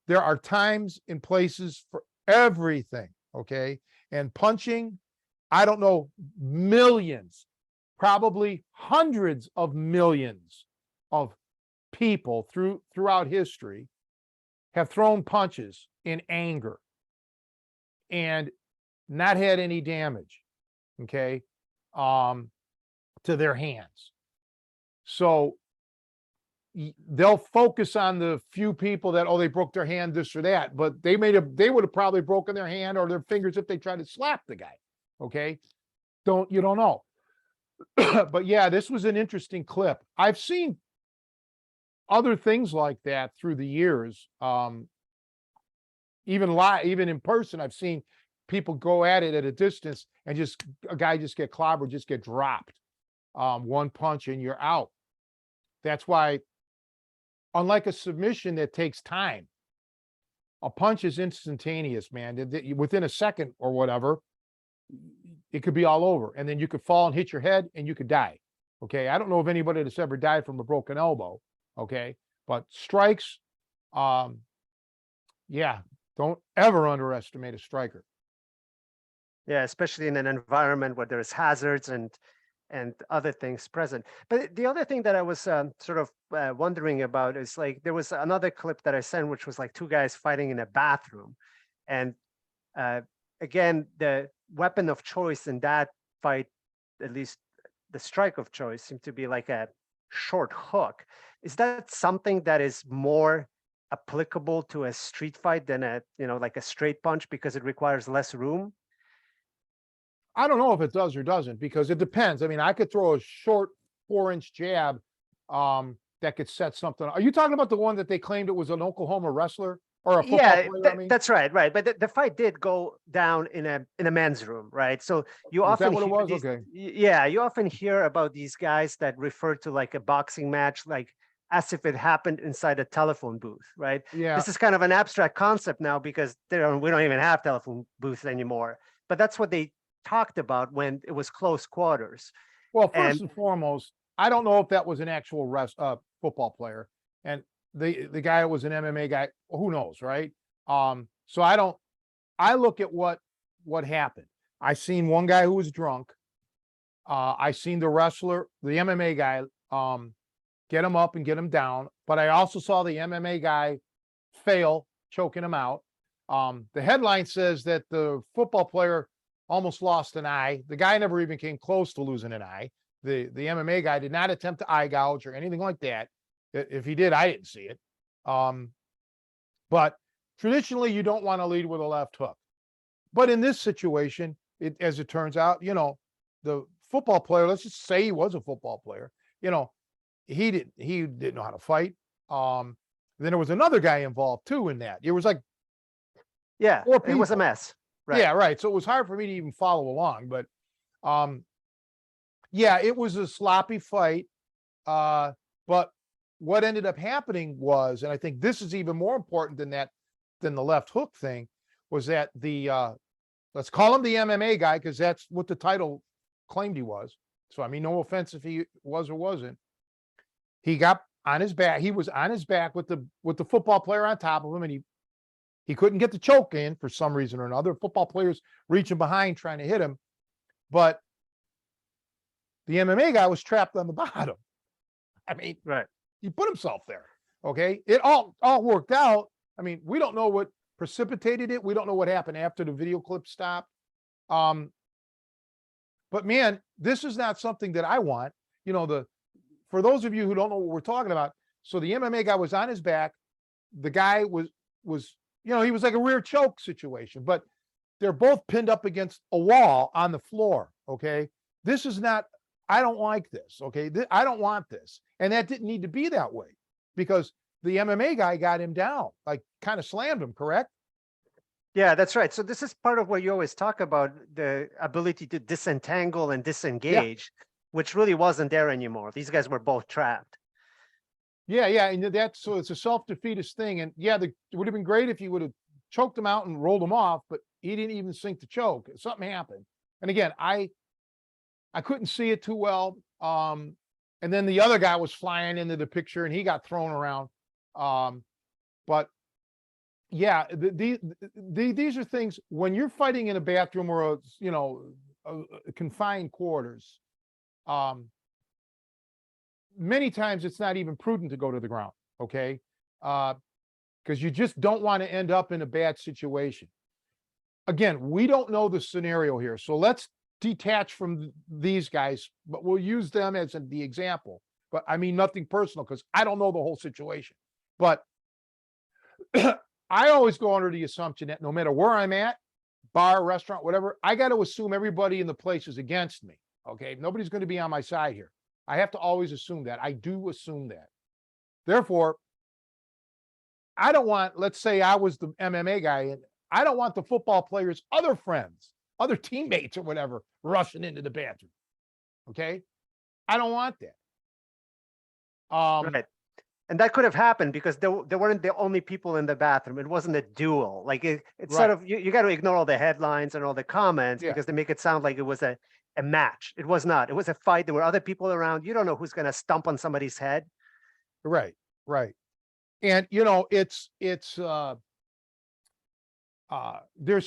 There are times and places for everything, okay? And punching, I don't know, millions, probably hundreds of millions of people throughout history have thrown punches in anger and not had any damage, okay, to their hands. So they'll focus on the few people that, oh, they broke their hand, this or that, but they would have probably broken their hand or their fingers if they tried to slap the guy. Okay. You don't know. But yeah, this was an interesting clip. I've seen other things like that through the years. Even in person, I've seen people go at it at a distance and a guy just get clobbered, just get dropped. One punch and you're out. That's why, unlike a submission that takes time, a punch is instantaneous, man. Within a second or whatever, it could be all over. And then you could fall and hit your head and you could die. Okay. I don't know of anybody that's ever died from a broken elbow. Okay. But strikes, yeah, don't ever underestimate a striker. Yeah, especially in an environment where there's hazards and other things present. But the other thing that I was sort of wondering about is, like, there was another clip that I sent, which was like two guys fighting in a bathroom. And again, the weapon of choice in that fight, at least the strike of choice, seemed to be like a short hook. Is that something that is more applicable to a street fight than like a straight punch because it requires less room? I don't know if it does or doesn't, because it depends. I mean, I could throw a short 4-inch jab that could set something. Are you talking about the one that they claimed it was an Oklahoma wrestler or a football Yeah, player? I mean, that's right, right. But the fight did go down in a men's room, right? So you is often that what it hear was? these, Okay. yeah, you often hear about these guys that refer to like a boxing match, like as if it happened inside a telephone booth, right? Yeah. This is kind of an abstract concept now because we don't even have telephone booths anymore. But that's what they talked about when it was close quarters. Well, first and foremost, I don't know if that was an actual football player, and the guy was an MMA guy. Who knows, right? So I look at what happened. I seen one guy who was drunk. I seen the wrestler, the MMA guy, get him up and get him down. But I also saw the MMA guy fail, choking him out. The headline says that the football player almost lost an eye. The guy never even came close to losing an eye. The MMA guy did not attempt to eye gouge or anything like that. If he did, I didn't see it. But traditionally, you don't want to lead with a left hook. But in this situation, as it turns out, the football player, let's just say he was a football player, he didn't know how to fight. Then there was another guy involved too in that. It was like, yeah, it was a mess. Right. Yeah, right. So it was hard for me to even follow along, but yeah, it was a sloppy fight. But what ended up happening was, and I think this is even more important than the left hook thing, was that let's call him the MMA guy, because that's what the title claimed he was. So I mean, no offense if he was or wasn't. He got on his back. He was on his back with the football player on top of him, and he couldn't get the choke in for some reason or another. Football players reaching behind trying to hit him, but the MMA guy was trapped on the bottom. I mean, right. He put himself there. Okay. It all worked out. I mean, we don't know what precipitated it. We don't know what happened after the video clip stopped. But man, this is not something that I want. For those of you who don't know what we're talking about, so the MMA guy was on his back. The guy was he was like a rear choke situation, but they're both pinned up against a wall on the floor. Okay. This is not, I don't like this. Okay. I don't want this. And that didn't need to be that way, because the MMA guy got him down, like kind of slammed him, correct? Yeah, that's right. So this is part of what you always talk about, the ability to disentangle and Yeah. disengage, which really wasn't there anymore. These guys were both trapped. Yeah, yeah, and that's so it's a self-defeatist thing, and yeah, it would have been great if you would have choked him out and rolled him off, but he didn't even sink the choke. Something happened, and again, I couldn't see it too well. And then the other guy was flying into the picture, and he got thrown around. But yeah, these are things when you're fighting in a bathroom or a confined quarters. Many times it's not even prudent to go to the ground, okay? Because you just don't want to end up in a bad situation. Again, we don't know the scenario here, so let's detach from these guys, but we'll use them as the example. But I mean nothing personal because I don't know the whole situation. But I always go under the assumption that no matter where I'm at, bar, restaurant, whatever, I got to assume everybody in the place is against me. Okay, nobody's going to be on my side here. I have to always assume that. I do assume that. Therefore, I don't want, let's say I was the MMA guy, and I don't want the football players' other friends, other teammates or whatever, rushing into the bathroom. Okay? I don't want that. Right. And that could have happened because they weren't the only people in the bathroom. It wasn't a duel. Like it's Right. sort of, you got to ignore all the headlines and all the comments Yeah. because they make it sound like it was a match. It was not. It was a fight. There were other people around. You don't know who's going to stomp on somebody's head. Right, right. And there's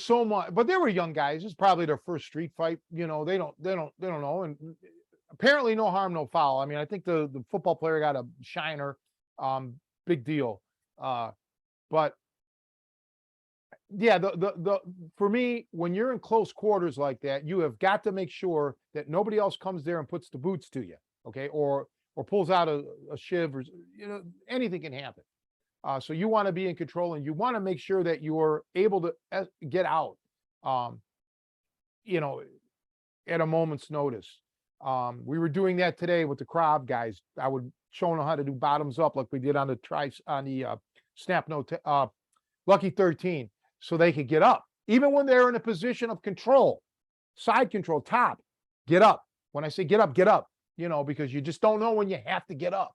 so much, but they were young guys. It's probably their first street fight. They don't know. And apparently no harm, no foul. I mean, I think the football player got a shiner, big deal. But yeah, the for me, when you're in close quarters like that, you have got to make sure that nobody else comes there and puts the boots to you. Okay. Or pulls out a shiv, or anything can happen. So you want to be in control, and you want to make sure that you're able to get out, at a moment's notice. We were doing that today with the crowd guys. I would show them how to do bottoms up like we did on the snap note, Lucky 13, so they could get up. Even when they're in a position of control, side control, top, get up. When I say get up, because you just don't know when you have to get up.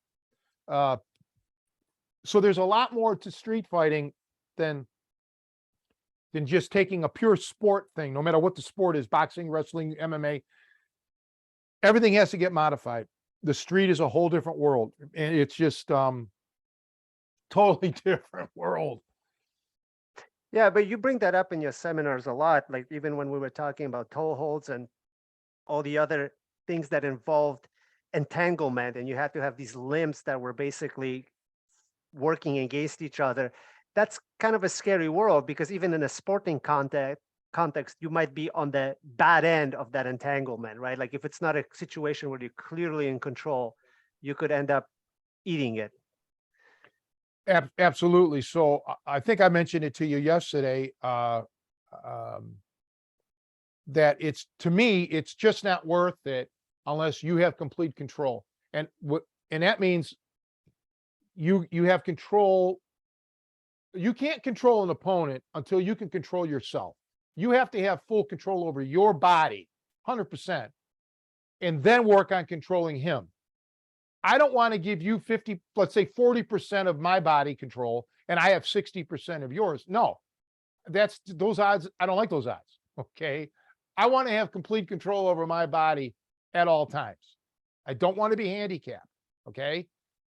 So there's a lot more to street fighting than just taking a pure sport thing, no matter what the sport is, boxing, wrestling, MMA. Everything has to get modified. The street is a whole different world. And it's just totally different world. Yeah, but you bring that up in your seminars a lot, like even when we were talking about toe holds and all the other things that involved entanglement, and you had to have these limbs that were basically working against each other. That's kind of a scary world because even in a sporting context, you might be on the bad end of that entanglement, right? Like if it's not a situation where you're clearly in control, you could end up eating it. Absolutely. So I think I mentioned it to you yesterday, that to me, it's just not worth it unless you have complete control. And that means you have control. You can't control an opponent until you can control yourself. You have to have full control over your body, 100%, and then work on controlling him. I don't want to give you 50, let's say 40% of my body control, and I have 60% of yours. No, those odds. I don't like those odds. Okay. I want to have complete control over my body at all times. I don't want to be handicapped. Okay.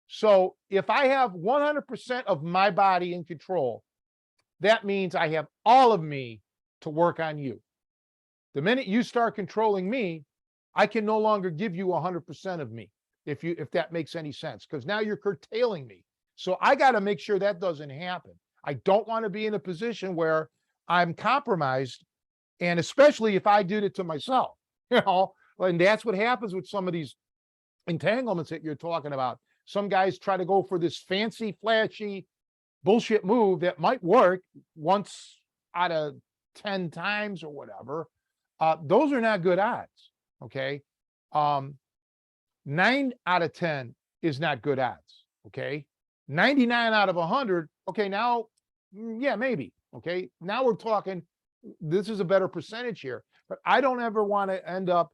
So if I have 100% of my body in control, that means I have all of me to work on you. The minute you start controlling me, I can no longer give you 100% of me, if that makes any sense, because now you're curtailing me. So I got to make sure that doesn't happen. I don't want to be in a position where I'm compromised, and especially if I did it to myself, and that's what happens with some of these entanglements that you're talking about. Some guys try to go for this fancy, flashy bullshit move that might work once out of 10 times or whatever. Those are not good odds. Okay. 9 out of 10 is not good odds. Okay. 99 out of 100. Okay, now, yeah, maybe. Okay, now we're talking, this is a better percentage here. But I don't ever want to end up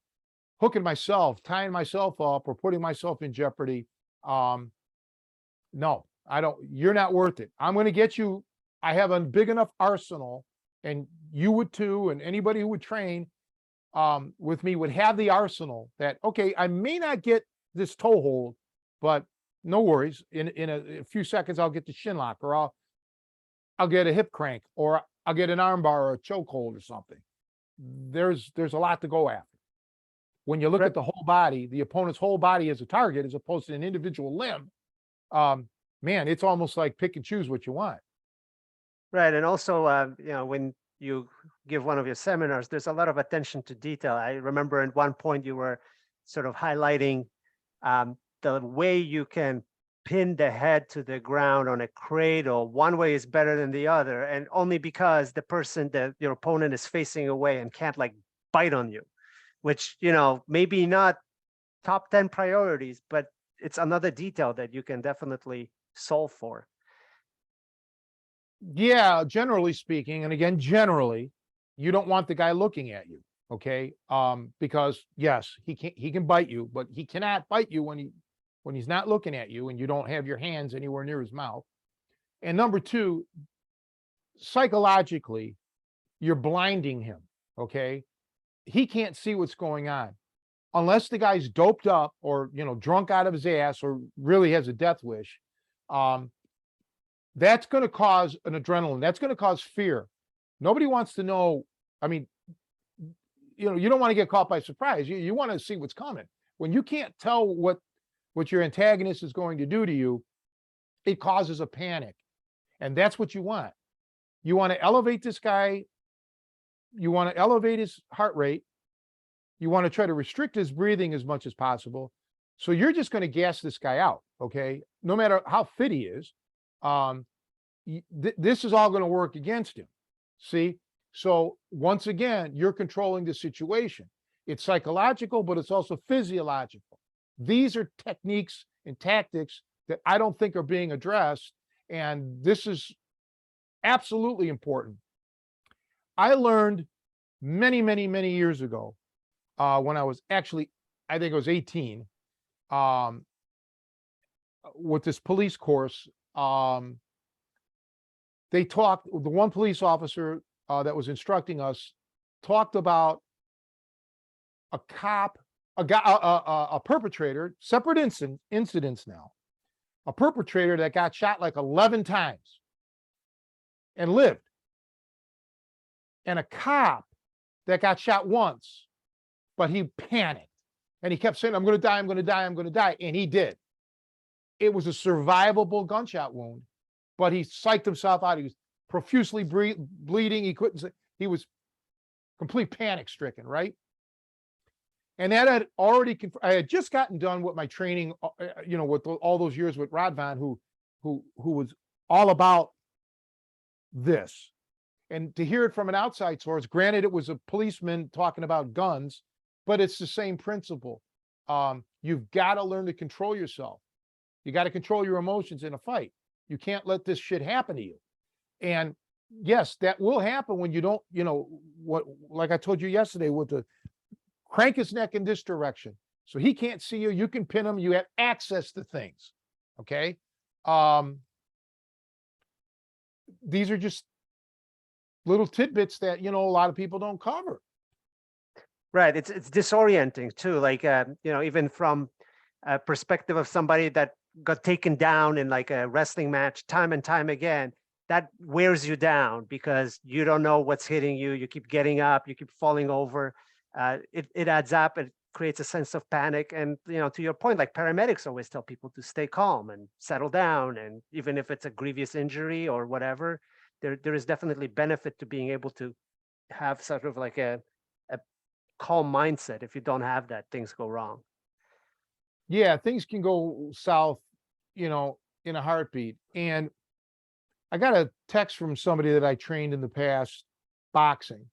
hooking myself, tying myself up, or putting myself in jeopardy. No, I don't. You're not worth it. I'm going to get you. I have a big enough arsenal, and you would too, and anybody who would train with me would have the arsenal that, okay, I may not get this toe hold, but no worries. In a few seconds, I'll get the shin lock, or I'll get a hip crank, or I'll get an arm bar or a choke hold or something. There's a lot to go after. When you look at the whole body, the opponent's whole body as a target, as opposed to an individual limb, man, it's almost like pick and choose what you want. Right. And also, when you give one of your seminars, there's a lot of attention to detail. I remember at one point you were sort of highlighting the way you can pin the head to the ground on a cradle. One way is better than the other, and only because the person that your opponent is facing away and can't like bite on you, which, maybe not top 10 priorities, but it's another detail that you can definitely solve for. Yeah, generally speaking, and again, generally, you don't want the guy looking at you, okay? Because yes, he can bite you, but he cannot bite you when he's not looking at you and you don't have your hands anywhere near his mouth. And number two, psychologically, you're blinding him, okay? He can't see what's going on unless the guy's doped up or, drunk out of his ass or really has a death wish. That's going to cause an adrenaline. That's going to cause fear. Nobody wants to know. I mean, you don't want to get caught by surprise. You want to see what's coming. When you can't tell what your antagonist is going to do to you, it causes a panic. And that's what you want. You want to elevate this guy. You want to elevate his heart rate. You want to try to restrict his breathing as much as possible. So you're just going to gas this guy out, okay? No matter how fit he is. This is all going to work against him. See? So once again, you're controlling the situation. It's psychological, but it's also physiological. These are techniques and tactics that I don't think are being addressed. And this is absolutely important. I learned many, many, many years ago, when I was actually, I think I was 18, with this police course. They talked, the one police officer that was instructing us talked about a cop, a perpetrator, separate incidents now, a perpetrator that got shot like 11 times and lived, and a cop that got shot once, but he panicked and he kept saying, I'm going to die, I'm going to die, I'm going to die. And he did. It was a survivable gunshot wound, but he psyched himself out. He was profusely bleeding. He couldn't say, he was complete panic stricken, right? And that had already, I had just gotten done with my training, with all those years with Rodvan, who was all about this. And to hear it from an outside source, granted, it was a policeman talking about guns, but it's the same principle. You've got to learn to control yourself. You got to control your emotions in a fight. You can't let this shit happen to you. And yes, that will happen when you don't, like I told you yesterday, with the crank his neck in this direction. So he can't see you. You can pin him. You have access to things. Okay. These are just little tidbits that, a lot of people don't cover. Right. It's disorienting too. Like, even from a perspective of somebody that got taken down in like a wrestling match time and time again, that wears you down because you don't know what's hitting you. You keep getting up, you keep falling over. It adds up. It creates a sense of panic. And, to your point, like paramedics always tell people to stay calm and settle down. And even if it's a grievous injury or whatever, there is definitely benefit to being able to have sort of like a calm mindset. If you don't have that, things go wrong. Yeah, things can go south, in a heartbeat. And I got a text from somebody that I trained in the past, boxing.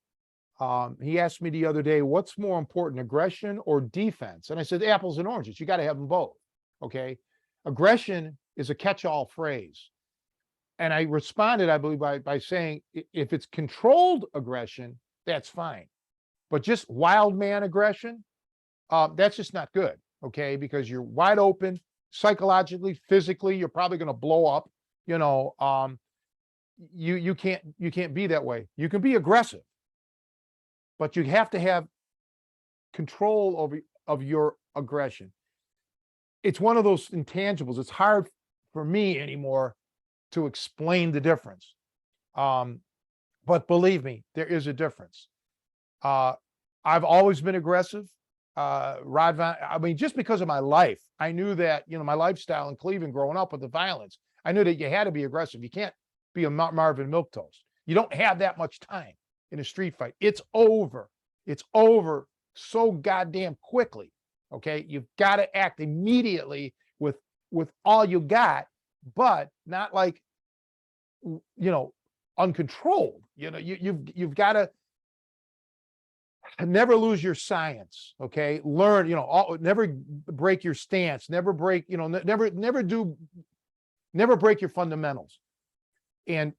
He asked me the other day, what's more important, aggression or defense? And I said, apples and oranges. You got to have them both. Okay. Aggression is a catch-all phrase. And I responded, I believe, by saying, if it's controlled aggression, that's fine. But just wild man aggression, that's just not good, okay? Because you're wide open, psychologically, physically, you're probably going to blow up. You know, you can't be that way. You can be aggressive, but you have to have control of your aggression. It's one of those intangibles. It's hard for me anymore to explain the difference. But believe me, there is a difference. I've always been aggressive. I mean, just because of my life, I knew that, you know, my lifestyle in Cleveland growing up with the violence, I knew that you had to be aggressive. You can't be a Marvin Milquetoast. You don't have that much time in a street fight. It's over. It's over so goddamn quickly. Okay. You've got to act immediately with all you got, but not like, you know, uncontrolled. You know, you've got to never lose your science. Okay. Learn, you know, never break your stance, never break, you know, never break your fundamentals. And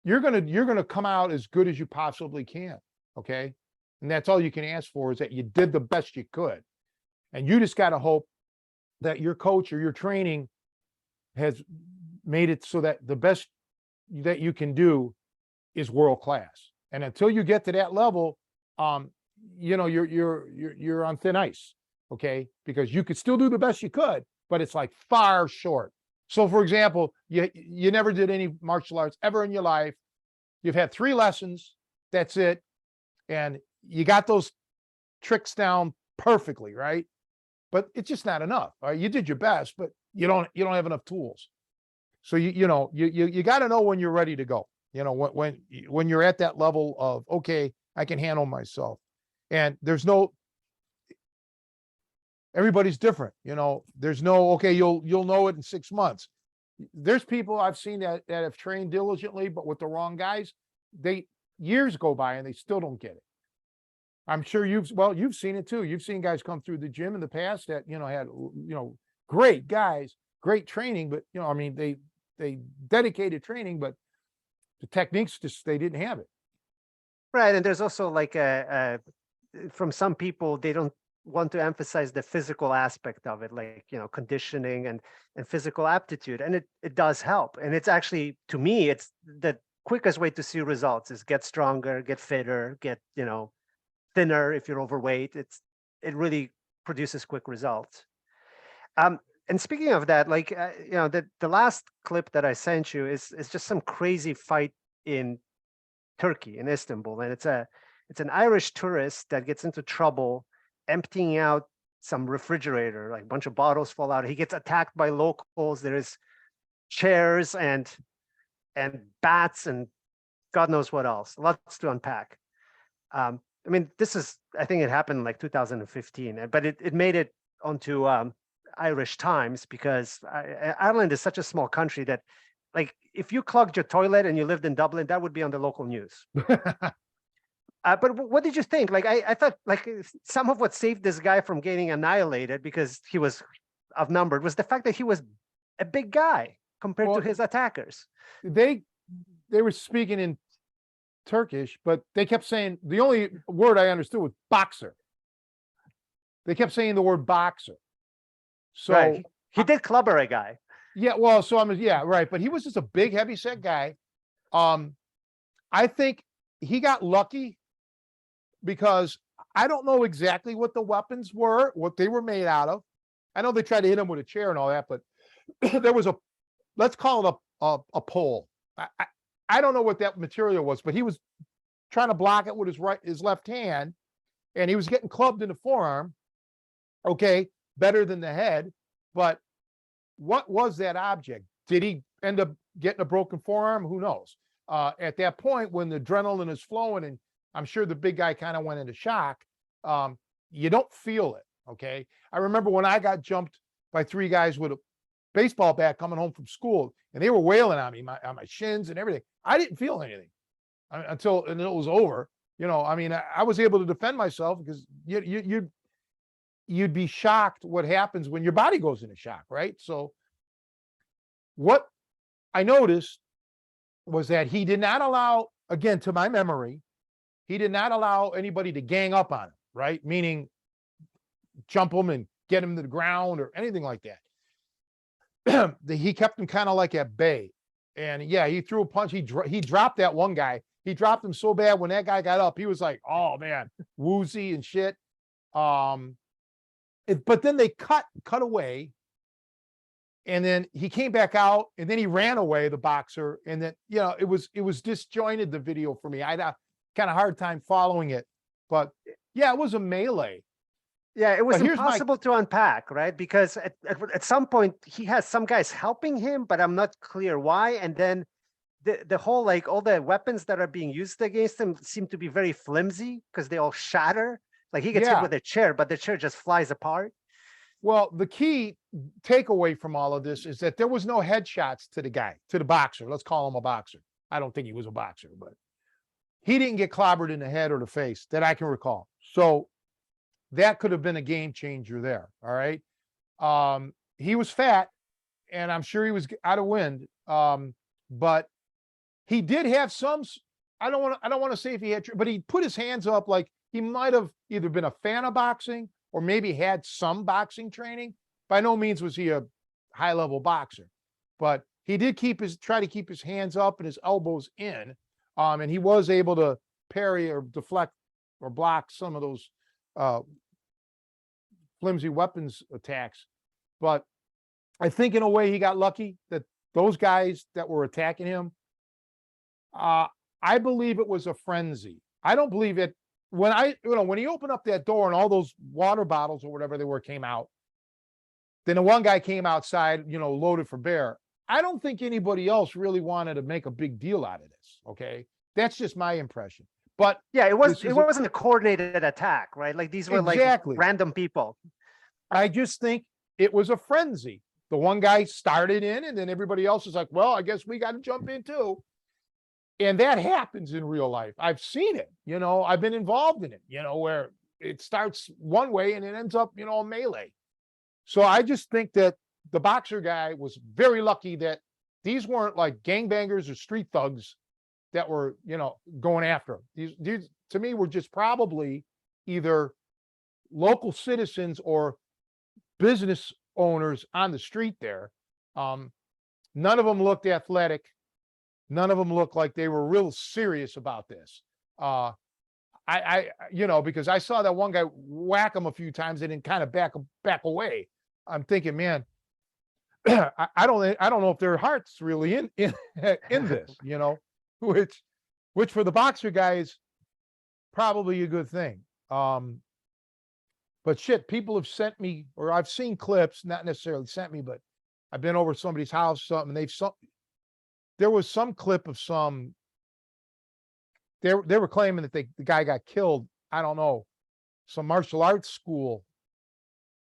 you're going to come out as good as you possibly can. Okay. And that's all you can ask for, is that you did the best you could. And you just got to hope that your coach or your training has made it so that the best that you can do is world class. And until you get to that level, you know, you're on thin ice. Okay. Because you could still do the best you could, but it's like far short. So for example, you never did any martial arts ever in your life. You've had 3 lessons. That's it. And you got those tricks down perfectly, right? But it's just not enough. Right? You did your best, but you don't have enough tools. So you got to know when you're ready to go. You know, when you're at that level of, okay, I can handle myself. And everybody's different. You know, there's no, okay, you'll know it in 6 months. There's people I've seen that have trained diligently, but with the wrong guys, years go by and they still don't get it. I'm sure you've seen it too. You've seen guys come through the gym in the past that, you know, had, you know, great guys, great training, but, you know, I mean, they dedicated training, but the techniques just, they didn't have it. Right. And there's also like from some people, they don't want to emphasize the physical aspect of it, like, you know, conditioning and physical aptitude. And it does help. And it's actually, to me, it's the quickest way to see results is get stronger, get fitter, get, you know, thinner if you're overweight. It really produces quick results. And speaking of that, like, you know, the last clip that I sent you is just some crazy fight in Turkey, in Istanbul. And it's an Irish tourist that gets into trouble emptying out some refrigerator, like a bunch of bottles fall out. He gets attacked by locals. There is chairs and bats and God knows what else. Lots to unpack. I mean, I think it happened in like 2015, but it made it onto Irish Times because Ireland is such a small country that, like, if you clogged your toilet and you lived in Dublin, that would be on the local news. But what did you think? Like, I thought, like, some of what saved this guy from getting annihilated because he was outnumbered was the fact that he was a big guy compared to his attackers. They were speaking in Turkish, but they kept saying, the only word I understood was boxer. They kept saying the word boxer. So right. He did clubber a guy. Yeah, well, so yeah, right. But he was just a big, heavy set guy. I think he got lucky because I don't know exactly what the weapons were, what they were made out of. I know they tried to hit him with a chair and all that, but there was let's call it a pole. I don't know what that material was, but he was trying to block it with his left hand, and he was getting clubbed in the forearm. Okay, better than the head, but what was that object? Did he end up getting a broken forearm? Who knows? At that point, when the adrenaline is flowing, and I'm sure the big guy kind of went into shock, you don't feel it. Okay. I remember when I got jumped by 3 guys with a baseball bat coming home from school, and they were wailing on me, on my shins and everything. I didn't feel anything until it was over. You know, I mean, I was able to defend myself because you'd be shocked what happens when your body goes into shock, right? So what I noticed was that he did not allow, again, to my memory, he did not allow anybody to gang up on him, right? Meaning jump him and get him to the ground or anything like that. He kept him kind of like at bay. And yeah, he threw a punch. He dropped that one guy. He dropped him so bad when that guy got up, he was like, oh man, woozy and shit. But then they cut away. And then he came back out and then he ran away, the boxer. And then, it was disjointed, the video for me. I had a kind of hard time following it, but yeah, it was a melee. Yeah, it was But here's impossible to unpack, right? Because at some point he has some guys helping him, but I'm not clear why. And then the whole, like, all the weapons that are being used against him seem to be very flimsy because they all shatter. Like he gets hit with a chair, but the chair just flies apart. Well, the key takeaway from all of this is that there was no headshots to the guy, to the boxer. Let's call him a boxer. I don't think he was a boxer, but he didn't get clobbered in the head or the face that I can recall. So that could have been a game changer there. All right. He was fat and I'm sure he was out of wind. But he did have some, I don't want to say if he had, but he put his hands up like he might have either been a fan of boxing or maybe had some boxing training. By no means was he a high level boxer, but he did try to keep his hands up and his elbows in. And he was able to parry or deflect or block some of those flimsy weapons attacks. But I think in a way he got lucky that those guys that were attacking him, I believe it was a frenzy. I don't believe it when he opened up that door and all those water bottles or whatever they were came out. Then the one guy came outside, loaded for bear. I don't think anybody else really wanted to make a big deal out of this. Okay. That's just my impression. But yeah, it wasn't a coordinated attack, right? Like these were exactly. like random people. I just think it was a frenzy. The one guy started in and then everybody else is like, well, I guess we got to jump in too. And that happens in real life. I've seen it, I've been involved in it, where it starts one way and it ends up, a melee. So I just think that the boxer guy was very lucky that these weren't like gangbangers or street thugs that were, going after him. These to me were just probably either local citizens or business owners on the street there. None of them looked athletic. None of them looked like they were real serious about this. Because I saw that one guy whack him a few times and then kind of back away. I'm thinking, man, I don't know if their heart's really in this, which for the boxer guy is probably a good thing. But shit, people have sent me, or I've seen clips, not necessarily sent me, but I've been over to somebody's house, something, and there was some clip of they were claiming that the guy got killed. I don't know, some martial arts school,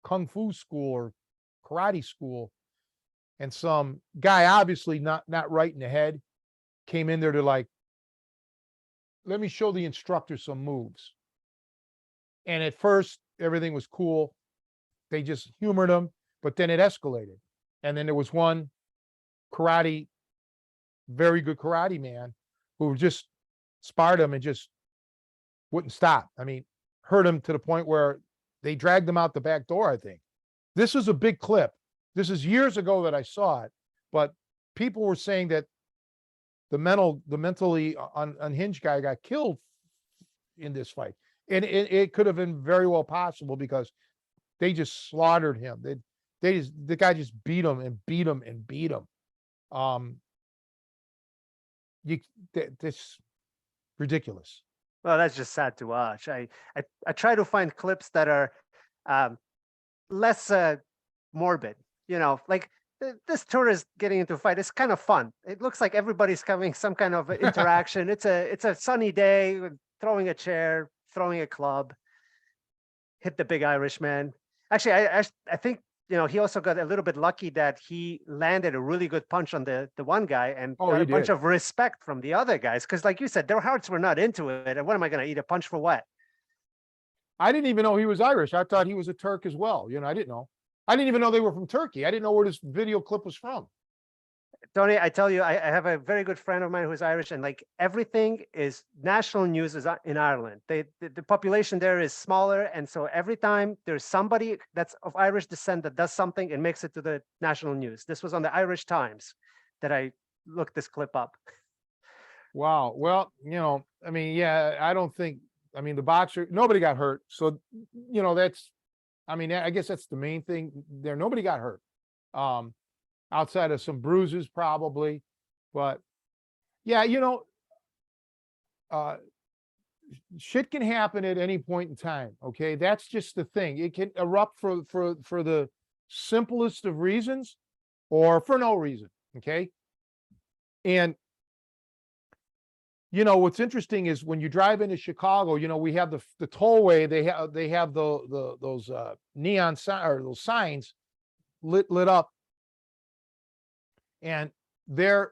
kung fu school or karate school. And some guy, obviously not right in the head, came in there to like, let me show the instructor some moves. And at first everything was cool. They just humored him, but then it escalated. And then there was one very good karate man who just sparred him and just wouldn't stop. I mean, hurt him to the point where they dragged him out the back door, I think. This was a big clip. This is years ago that I saw it, but people were saying that the mentally unhinged guy got killed in this fight. And it could have been very well possible because they just slaughtered him. The guy just beat him and beat him and beat him. This ridiculous. Well, that's just sad to watch. I try to find clips that are less morbid. Like this tourist getting into a fight. It's kind of fun. It looks like everybody's having some kind of interaction. It's a sunny day, throwing a chair, throwing a club, hit the big Irishman. Actually, I think he also got a little bit lucky that he landed a really good punch on the one guy and got a bunch of respect from the other guys. Because like you said, their hearts were not into it. And what am I going to eat a punch for what? I didn't even know he was Irish. I thought he was a Turk as well. I didn't know. I didn't even know they were from Turkey. I didn't know where this video clip was from. Tony, I tell you, I have a very good friend of mine who's Irish, and like everything is national news is in Ireland. The population there is smaller, and so every time there's somebody that's of Irish descent that does something, it makes it to the national news. This was on the Irish Times that I looked this clip up. Wow. Well, I mean, yeah, I don't think, I mean, the boxer, nobody got hurt. So, that's, I mean, I guess that's the main thing there. Nobody got hurt. Outside of some bruises probably, but yeah, shit can happen at any point in time. Okay. That's just the thing. It can erupt for the simplest of reasons or for no reason. Okay. And what's interesting is when you drive into Chicago, we have the tollway. They have those neon or those signs lit up, and they're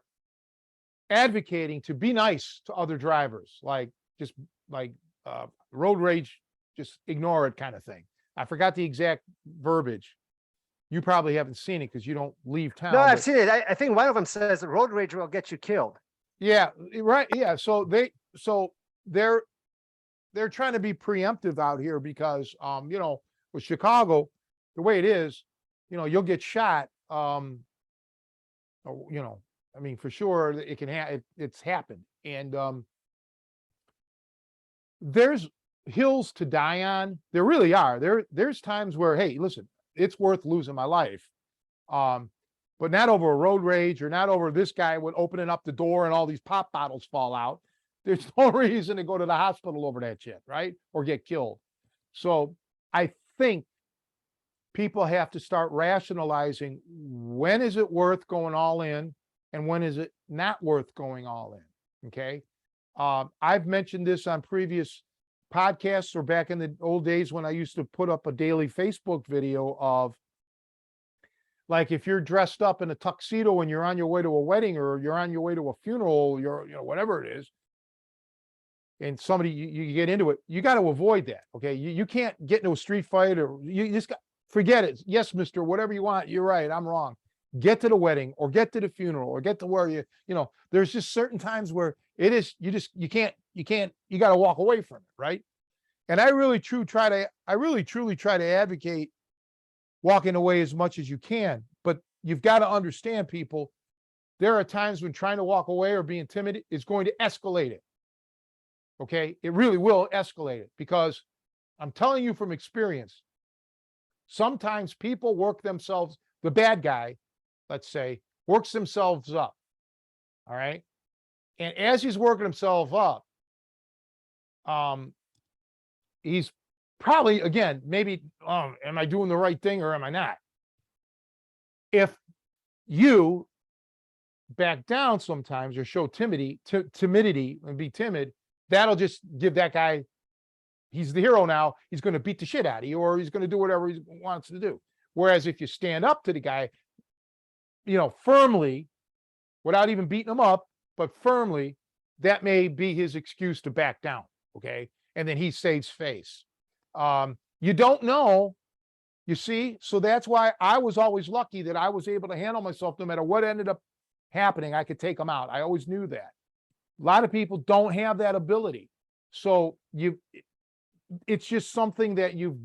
advocating to be nice to other drivers, like just like road rage, just ignore it kind of thing. I forgot the exact verbiage. You probably haven't seen it because you don't leave town. No, I've seen it. I think one of them says road rage will get you killed. Yeah, right. Yeah. So they're trying to be preemptive out here because with Chicago, the way it is, you'll get shot. I mean, for sure it can it's happened. And there's hills to die on. There really are. There's times where, hey, listen, it's worth losing my life. But not over a road rage or not over this guy with opening up the door and all these pop bottles fall out. There's no reason to go to the hospital over that shit, right? Or get killed. So I think people have to start rationalizing when is it worth going all in and when is it not worth going all in. Okay. I've mentioned this on previous podcasts or back in the old days when I used to put up a daily Facebook video of, like, if you're dressed up in a tuxedo and you're on your way to a wedding or you're on your way to a funeral, whatever it is, and somebody you get into it, you got to avoid that. Okay. You can't get into a street fight or you just forget it. Yes, mister, whatever you want. You're right. I'm wrong. Get to the wedding or get to the funeral or get to where there's just certain times where it is, you got to walk away from it. Right. And I really truly try to advocate walking away as much as you can, but you've got to understand, people, there are times when trying to walk away or being timid is going to escalate it. Okay. It really will escalate it because I'm telling you from experience, sometimes people work themselves, the bad guy, let's say, works themselves up. All right. And as he's working himself up, he's probably, again, maybe, am I doing the right thing or am I not? If you back down sometimes or show timidity and be timid, that'll just give that guy, he's the hero now, he's going to beat the shit out of you or he's going to do whatever he wants to do. Whereas if you stand up to the guy, firmly, without even beating him up, but firmly, that may be his excuse to back down. Okay. And then he saves face. You don't know, you see? So that's why I was always lucky that I was able to handle myself no matter what ended up happening. I could take them out. I always knew that. A lot of people don't have that ability. So it's just something that you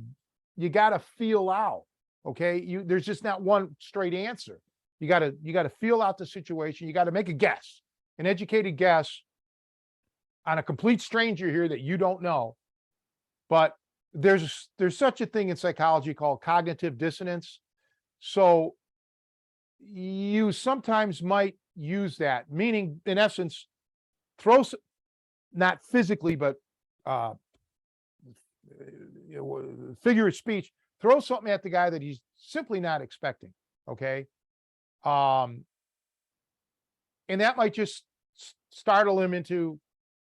got to feel out. Okay. There's just not one straight answer. You got to feel out the situation. You got to make a guess, an educated guess on a complete stranger here that you don't know. But there's such a thing in psychology called cognitive dissonance. So you sometimes might use that, meaning in essence, not physically, but figure of speech, throw something at the guy that he's simply not expecting. Okay. And that might just startle him into,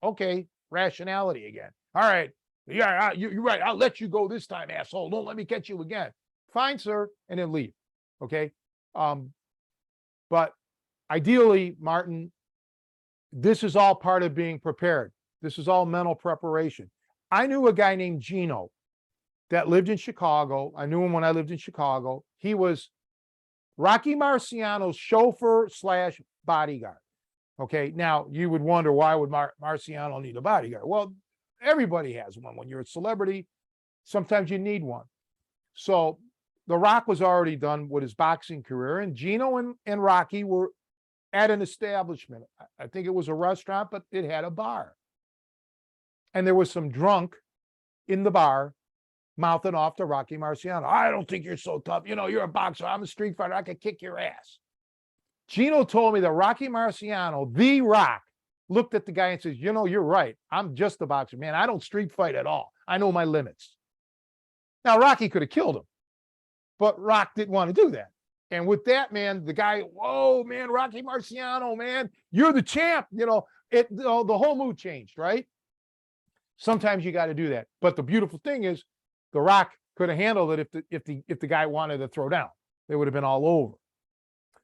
okay, rationality again. All right. Yeah, you're right. I'll let you go this time, asshole. Don't let me catch you again. Fine, sir. And then leave. Okay. But ideally, Martin, this is all part of being prepared. This is all mental preparation. I knew a guy named Gino that lived in Chicago. I knew him when I lived in Chicago. He was Rocky Marciano's chauffeur / bodyguard. Okay, now you would wonder, why would Marciano need a bodyguard? Well, everybody has one. When you're a celebrity, sometimes you need one. So The Rock was already done with his boxing career, and Gino and Rocky were at an establishment. I think it was a restaurant, but it had a bar. And there was some drunk in the bar mouthing off to Rocky Marciano. I don't think you're so tough. You know, you're a boxer. I'm a street fighter. I could kick your ass. Gino told me that Rocky Marciano, The Rock, looked at the guy and says, you know, you're right. I'm just a boxer, man. I don't street fight at all. I know my limits. Now, Rocky could have killed him, but Rock didn't want to do that. And with that, man, the guy, whoa, man, Rocky Marciano, man, you're the champ. You know, the whole mood changed, right? Sometimes you got to do that. But the beautiful thing is, The Rock could have handled it if the guy wanted to throw down. They would have been all over.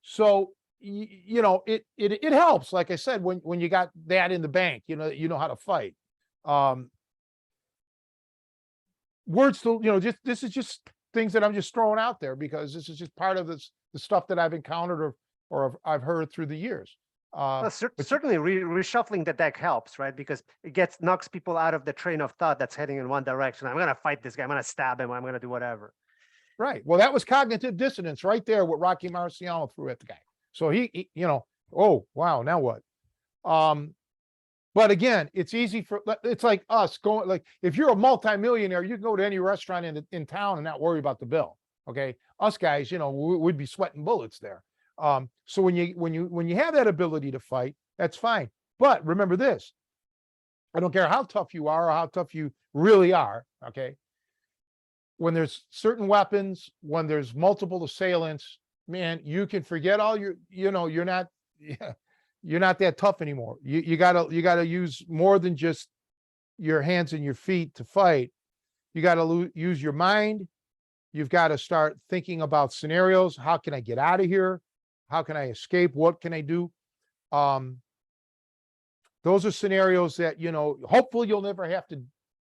So, you know, it helps. Like I said, when you got that in the bank, you know how to fight. Words to, you know, this is just things that I'm just throwing out there, because this is just part of the stuff that I've encountered or I've heard through the years. Well, certainly reshuffling the deck helps, right? Because it knocks people out of the train of thought that's heading in one direction. I'm going to fight this guy. I'm going to stab him. I'm going to do whatever. Right. Well, that was cognitive dissonance right there, what Rocky Marciano threw at the guy. So he you know, oh, wow, now what? But again, it's like us going, like, if you're a multimillionaire, you can go to any restaurant in town and not worry about the bill. Okay. Us guys, you know, we'd be sweating bullets there. So when you have that ability to fight, that's fine. But remember this, I don't care how tough you are or how tough you really are. Okay. When there's certain weapons, when there's multiple assailants, man, you can forget all your, you know, you're not that tough anymore. You gotta use more than just your hands and your feet to fight. You gotta use your mind. You've got to start thinking about scenarios. How can I get out of here? How can I escape? What can I do? Those are scenarios that, you know, hopefully you'll never have to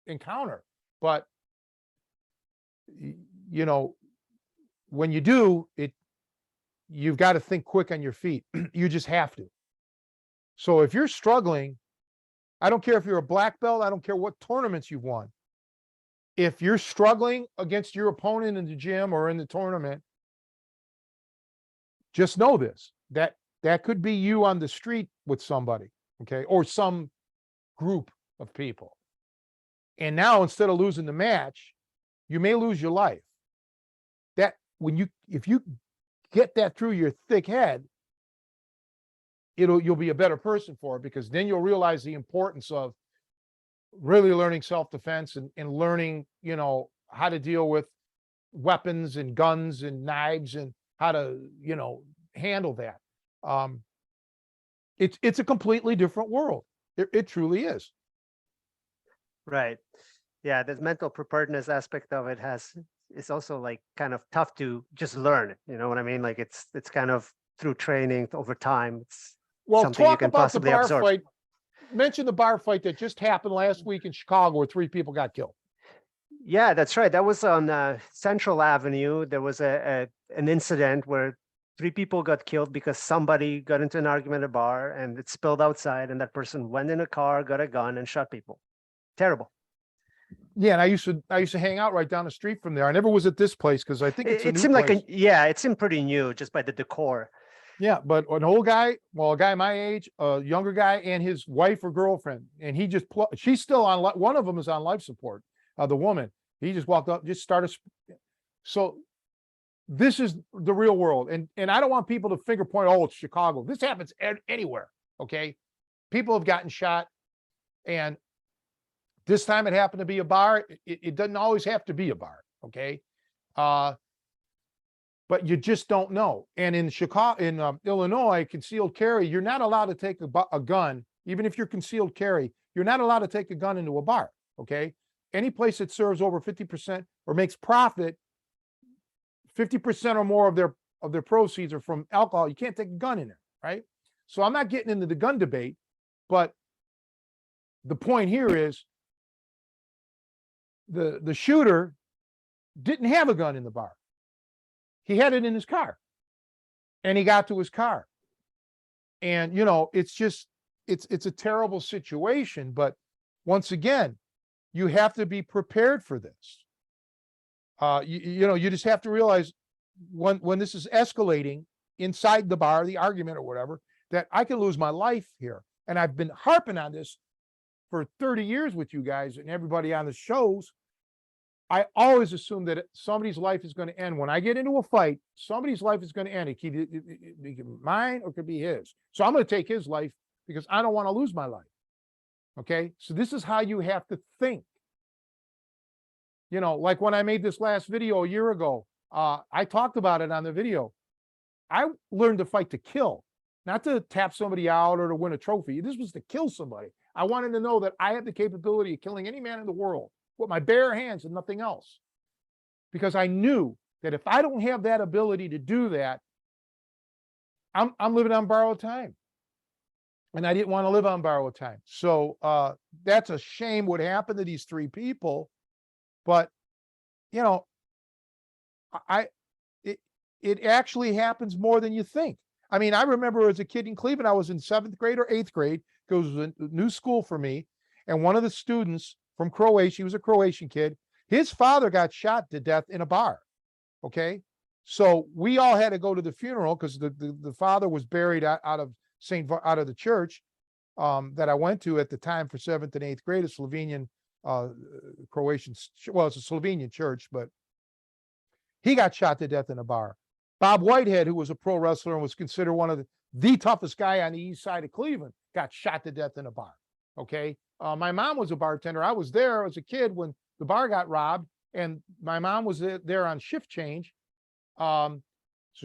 encounter. But, you know, when you do, you've got to think quick on your feet. You just have to. So if you're struggling, I don't care if you're a black belt, I don't care what tournaments you've won. If you're struggling against your opponent in the gym or in the tournament, just know this, that could be you on the street with somebody, okay, or some group of people. And now, instead of losing the match, you may lose your life. That if you get that through your thick head, you'll be a better person for it, because then you'll realize the importance of really learning self-defense and learning, you know, how to deal with weapons and guns and knives and how to, you know, handle that. It's a completely different world. It truly is. Right. Yeah, the mental preparedness aspect of it is also like kind of tough to just learn. You know what I mean? Like it's kind of through training over time. It's something you can possibly absorb. Fight. Mention the bar fight that just happened last week in Chicago, where 3 people got killed. Yeah, that's right. That was on Central Avenue. There was an incident where 3 people got killed because somebody got into an argument at a bar and it spilled outside, and that person went in a car, got a gun, and shot people. Terrible. Yeah, and I used to hang out right down the street from there. I never was at this place because I think it seemed like it seemed pretty new just by the decor. Yeah, but an old guy, well, a guy my age, a younger guy, and his wife or girlfriend, and he just she's still on. One of them is on life support. The woman, he just walked up, just started. So this is the real world, and I don't want people to finger point. Oh, it's Chicago. This happens anywhere. Okay, people have gotten shot, and this time it happened to be a bar. It doesn't always have to be a bar. Okay. But you just don't know. And in Chicago, in Illinois, concealed carry, you're not allowed to take a gun, even if you're concealed carry. You're not allowed to take a gun into a bar. Okay, any place that serves over 50% or makes profit, 50% or more of their proceeds are from alcohol. You can't take a gun in there, right? So I'm not getting into the gun debate, but the point here is the shooter didn't have a gun in the bar. He had it in his car, and he got to his car. And, you know, it's just, it's a terrible situation. But once again, you have to be prepared for this. You know, you just have to realize when this is escalating inside the bar, the argument or whatever, that I can lose my life here. And I've been harping on this for 30 years with you guys and everybody on the shows. I always assume that somebody's life is going to end. When I get into a fight, somebody's life is going to end. It could be mine or it could be his. So I'm going to take his life because I don't want to lose my life. Okay. So this is how you have to think. You know, like when I made this last video a year ago, I talked about it on the video. I learned to fight to kill, not to tap somebody out or to win a trophy. This was to kill somebody. I wanted to know that I had the capability of killing any man in the world with my bare hands and nothing else. Because I knew that if I don't have that ability to do that, I'm living on borrowed time. And I didn't want to live on borrowed time. So that's a shame what happened to these three people. But, you know, it actually happens more than you think. I mean, I remember as a kid in Cleveland, I was in 7th grade or 8th grade, because it was a new school for me. And one of the students from Croatia, he was a Croatian kid, his father got shot to death in a bar. Okay. So we all had to go to the funeral because the father was buried out of the church that I went to at the time for 7th and 8th grade, a Slovenian Croatian, well, it's a Slovenian church, but he got shot to death in a bar. Bob Whitehead, who was a pro wrestler and was considered one of the toughest guy on the east side of Cleveland, got shot to death in a bar. Okay. My mom was a bartender. I was there as a kid when the bar got robbed, and my mom was there on shift change. So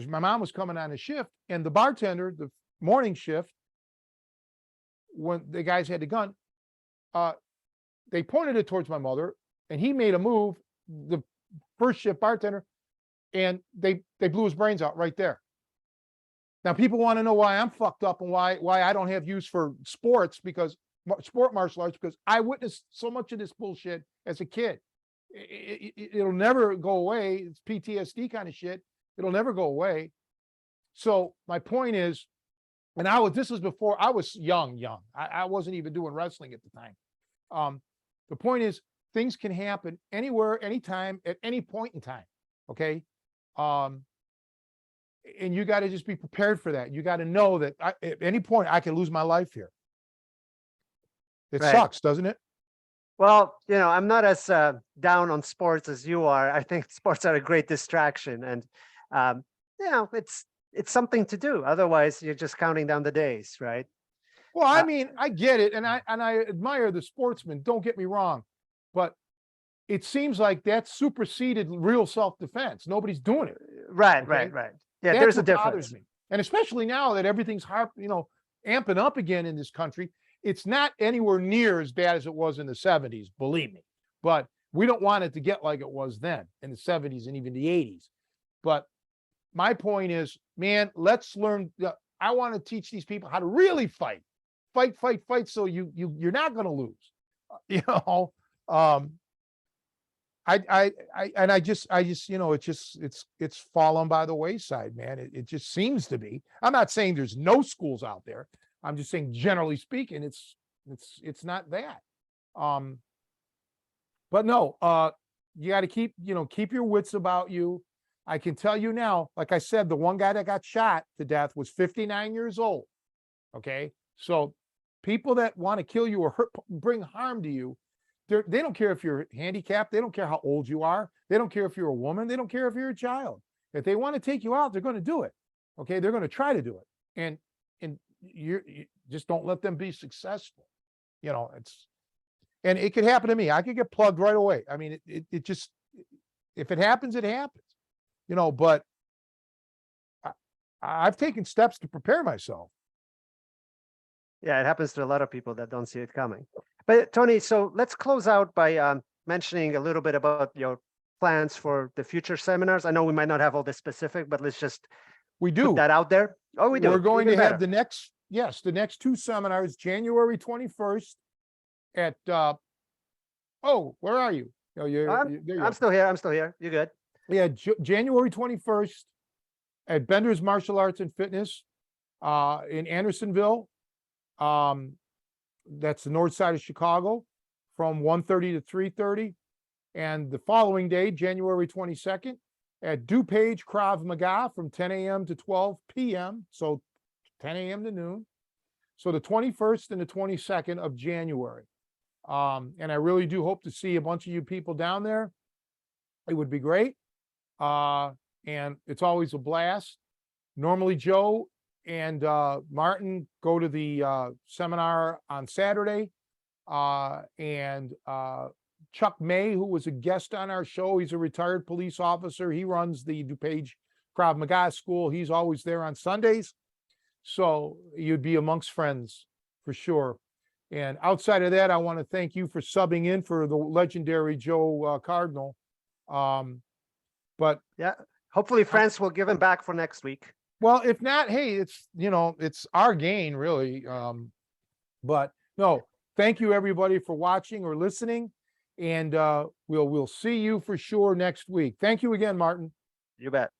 my mom was coming on a shift, and the bartender, the morning shift, when the guys had the gun, they pointed it towards my mother, and he made a move, the first shift bartender, and they blew his brains out right there. Now people want to know why I'm fucked up and why I don't have use for sports, because martial arts, because I witnessed so much of this bullshit as a kid. It'll never go away. It's PTSD kind of shit. It'll never go away. So my point is, and this was before I was young. I wasn't even doing wrestling at the time. The point is, things can happen anywhere, anytime, at any point in time. Okay. And you got to just be prepared for that. You got to know that at any point I can lose my life here. It sucks, doesn't it? Well, you know, I'm not as down on sports as you are. I think sports are a great distraction, and you know, it's something to do. Otherwise, you're just counting down the days, right? Well, I mean, I get it, and I admire the sportsmen. Don't get me wrong, but it seems like that superseded real self-defense. Nobody's doing it. Right. Yeah, there's a difference. Bothers me. And especially now that everything's amping up again in this country. It's not anywhere near as bad as it was in the 70s, believe me. But we don't want it to get like it was then in the 70s and even the 80s. But my point is, man, let's learn. I want to teach these people how to really fight. Fight. So you're not going to lose. I just, it's fallen by the wayside, man. It just seems to be. I'm not saying there's no schools out there. I'm just saying, generally speaking, it's not that. But no, you got to keep your wits about you. I can tell you now, like I said, the one guy that got shot to death was 59 years old. Okay. So people that want to kill you or bring harm to you, they don't care if you're handicapped. They don't care how old you are. They don't care if you're a woman. They don't care if you're a child. If they want to take you out, they're going to do it. Okay. They're going to try to do it. And you just don't let them be successful. And it could happen to me. I could get plugged right away. I mean, it just, if it happens, it happens, but I've taken steps to prepare myself. Yeah, it happens to a lot of people that don't see it coming. But Tony, so let's close out by mentioning a little bit about your plans for the future seminars. I know we might not have all the specific, but let's just put that out there. Oh, we do. We're going to have the next 2 seminars, January 21st at, where are you? I'm still here. You're good. Yeah, January 21st at Bender's Martial Arts and Fitness. in Andersonville. That's the north side of Chicago, from 1:30 to 3:30. And the following day, January 22nd, at DuPage Krav Maga from 10 a.m. to 12 p.m. So 10 a.m. to noon. So the 21st and the 22nd of January. And I really do hope to see a bunch of you people down there. It would be great. And it's always a blast. Normally Joe and Martin go to the seminar on Saturday. And Chuck May, who was a guest on our show, he's a retired police officer. He runs the DuPage Krav Maga school. He's always there on Sundays. So you'd be amongst friends for sure. And outside of that, I want to thank you for subbing in for the legendary Joe Cardinal. But Yeah, hopefully friends will give him back for next week. well, if not, hey, it's, it's our gain really. But no, thank you everybody for watching or listening. And we'll see you for sure next week. Thank you again, Martin. You bet.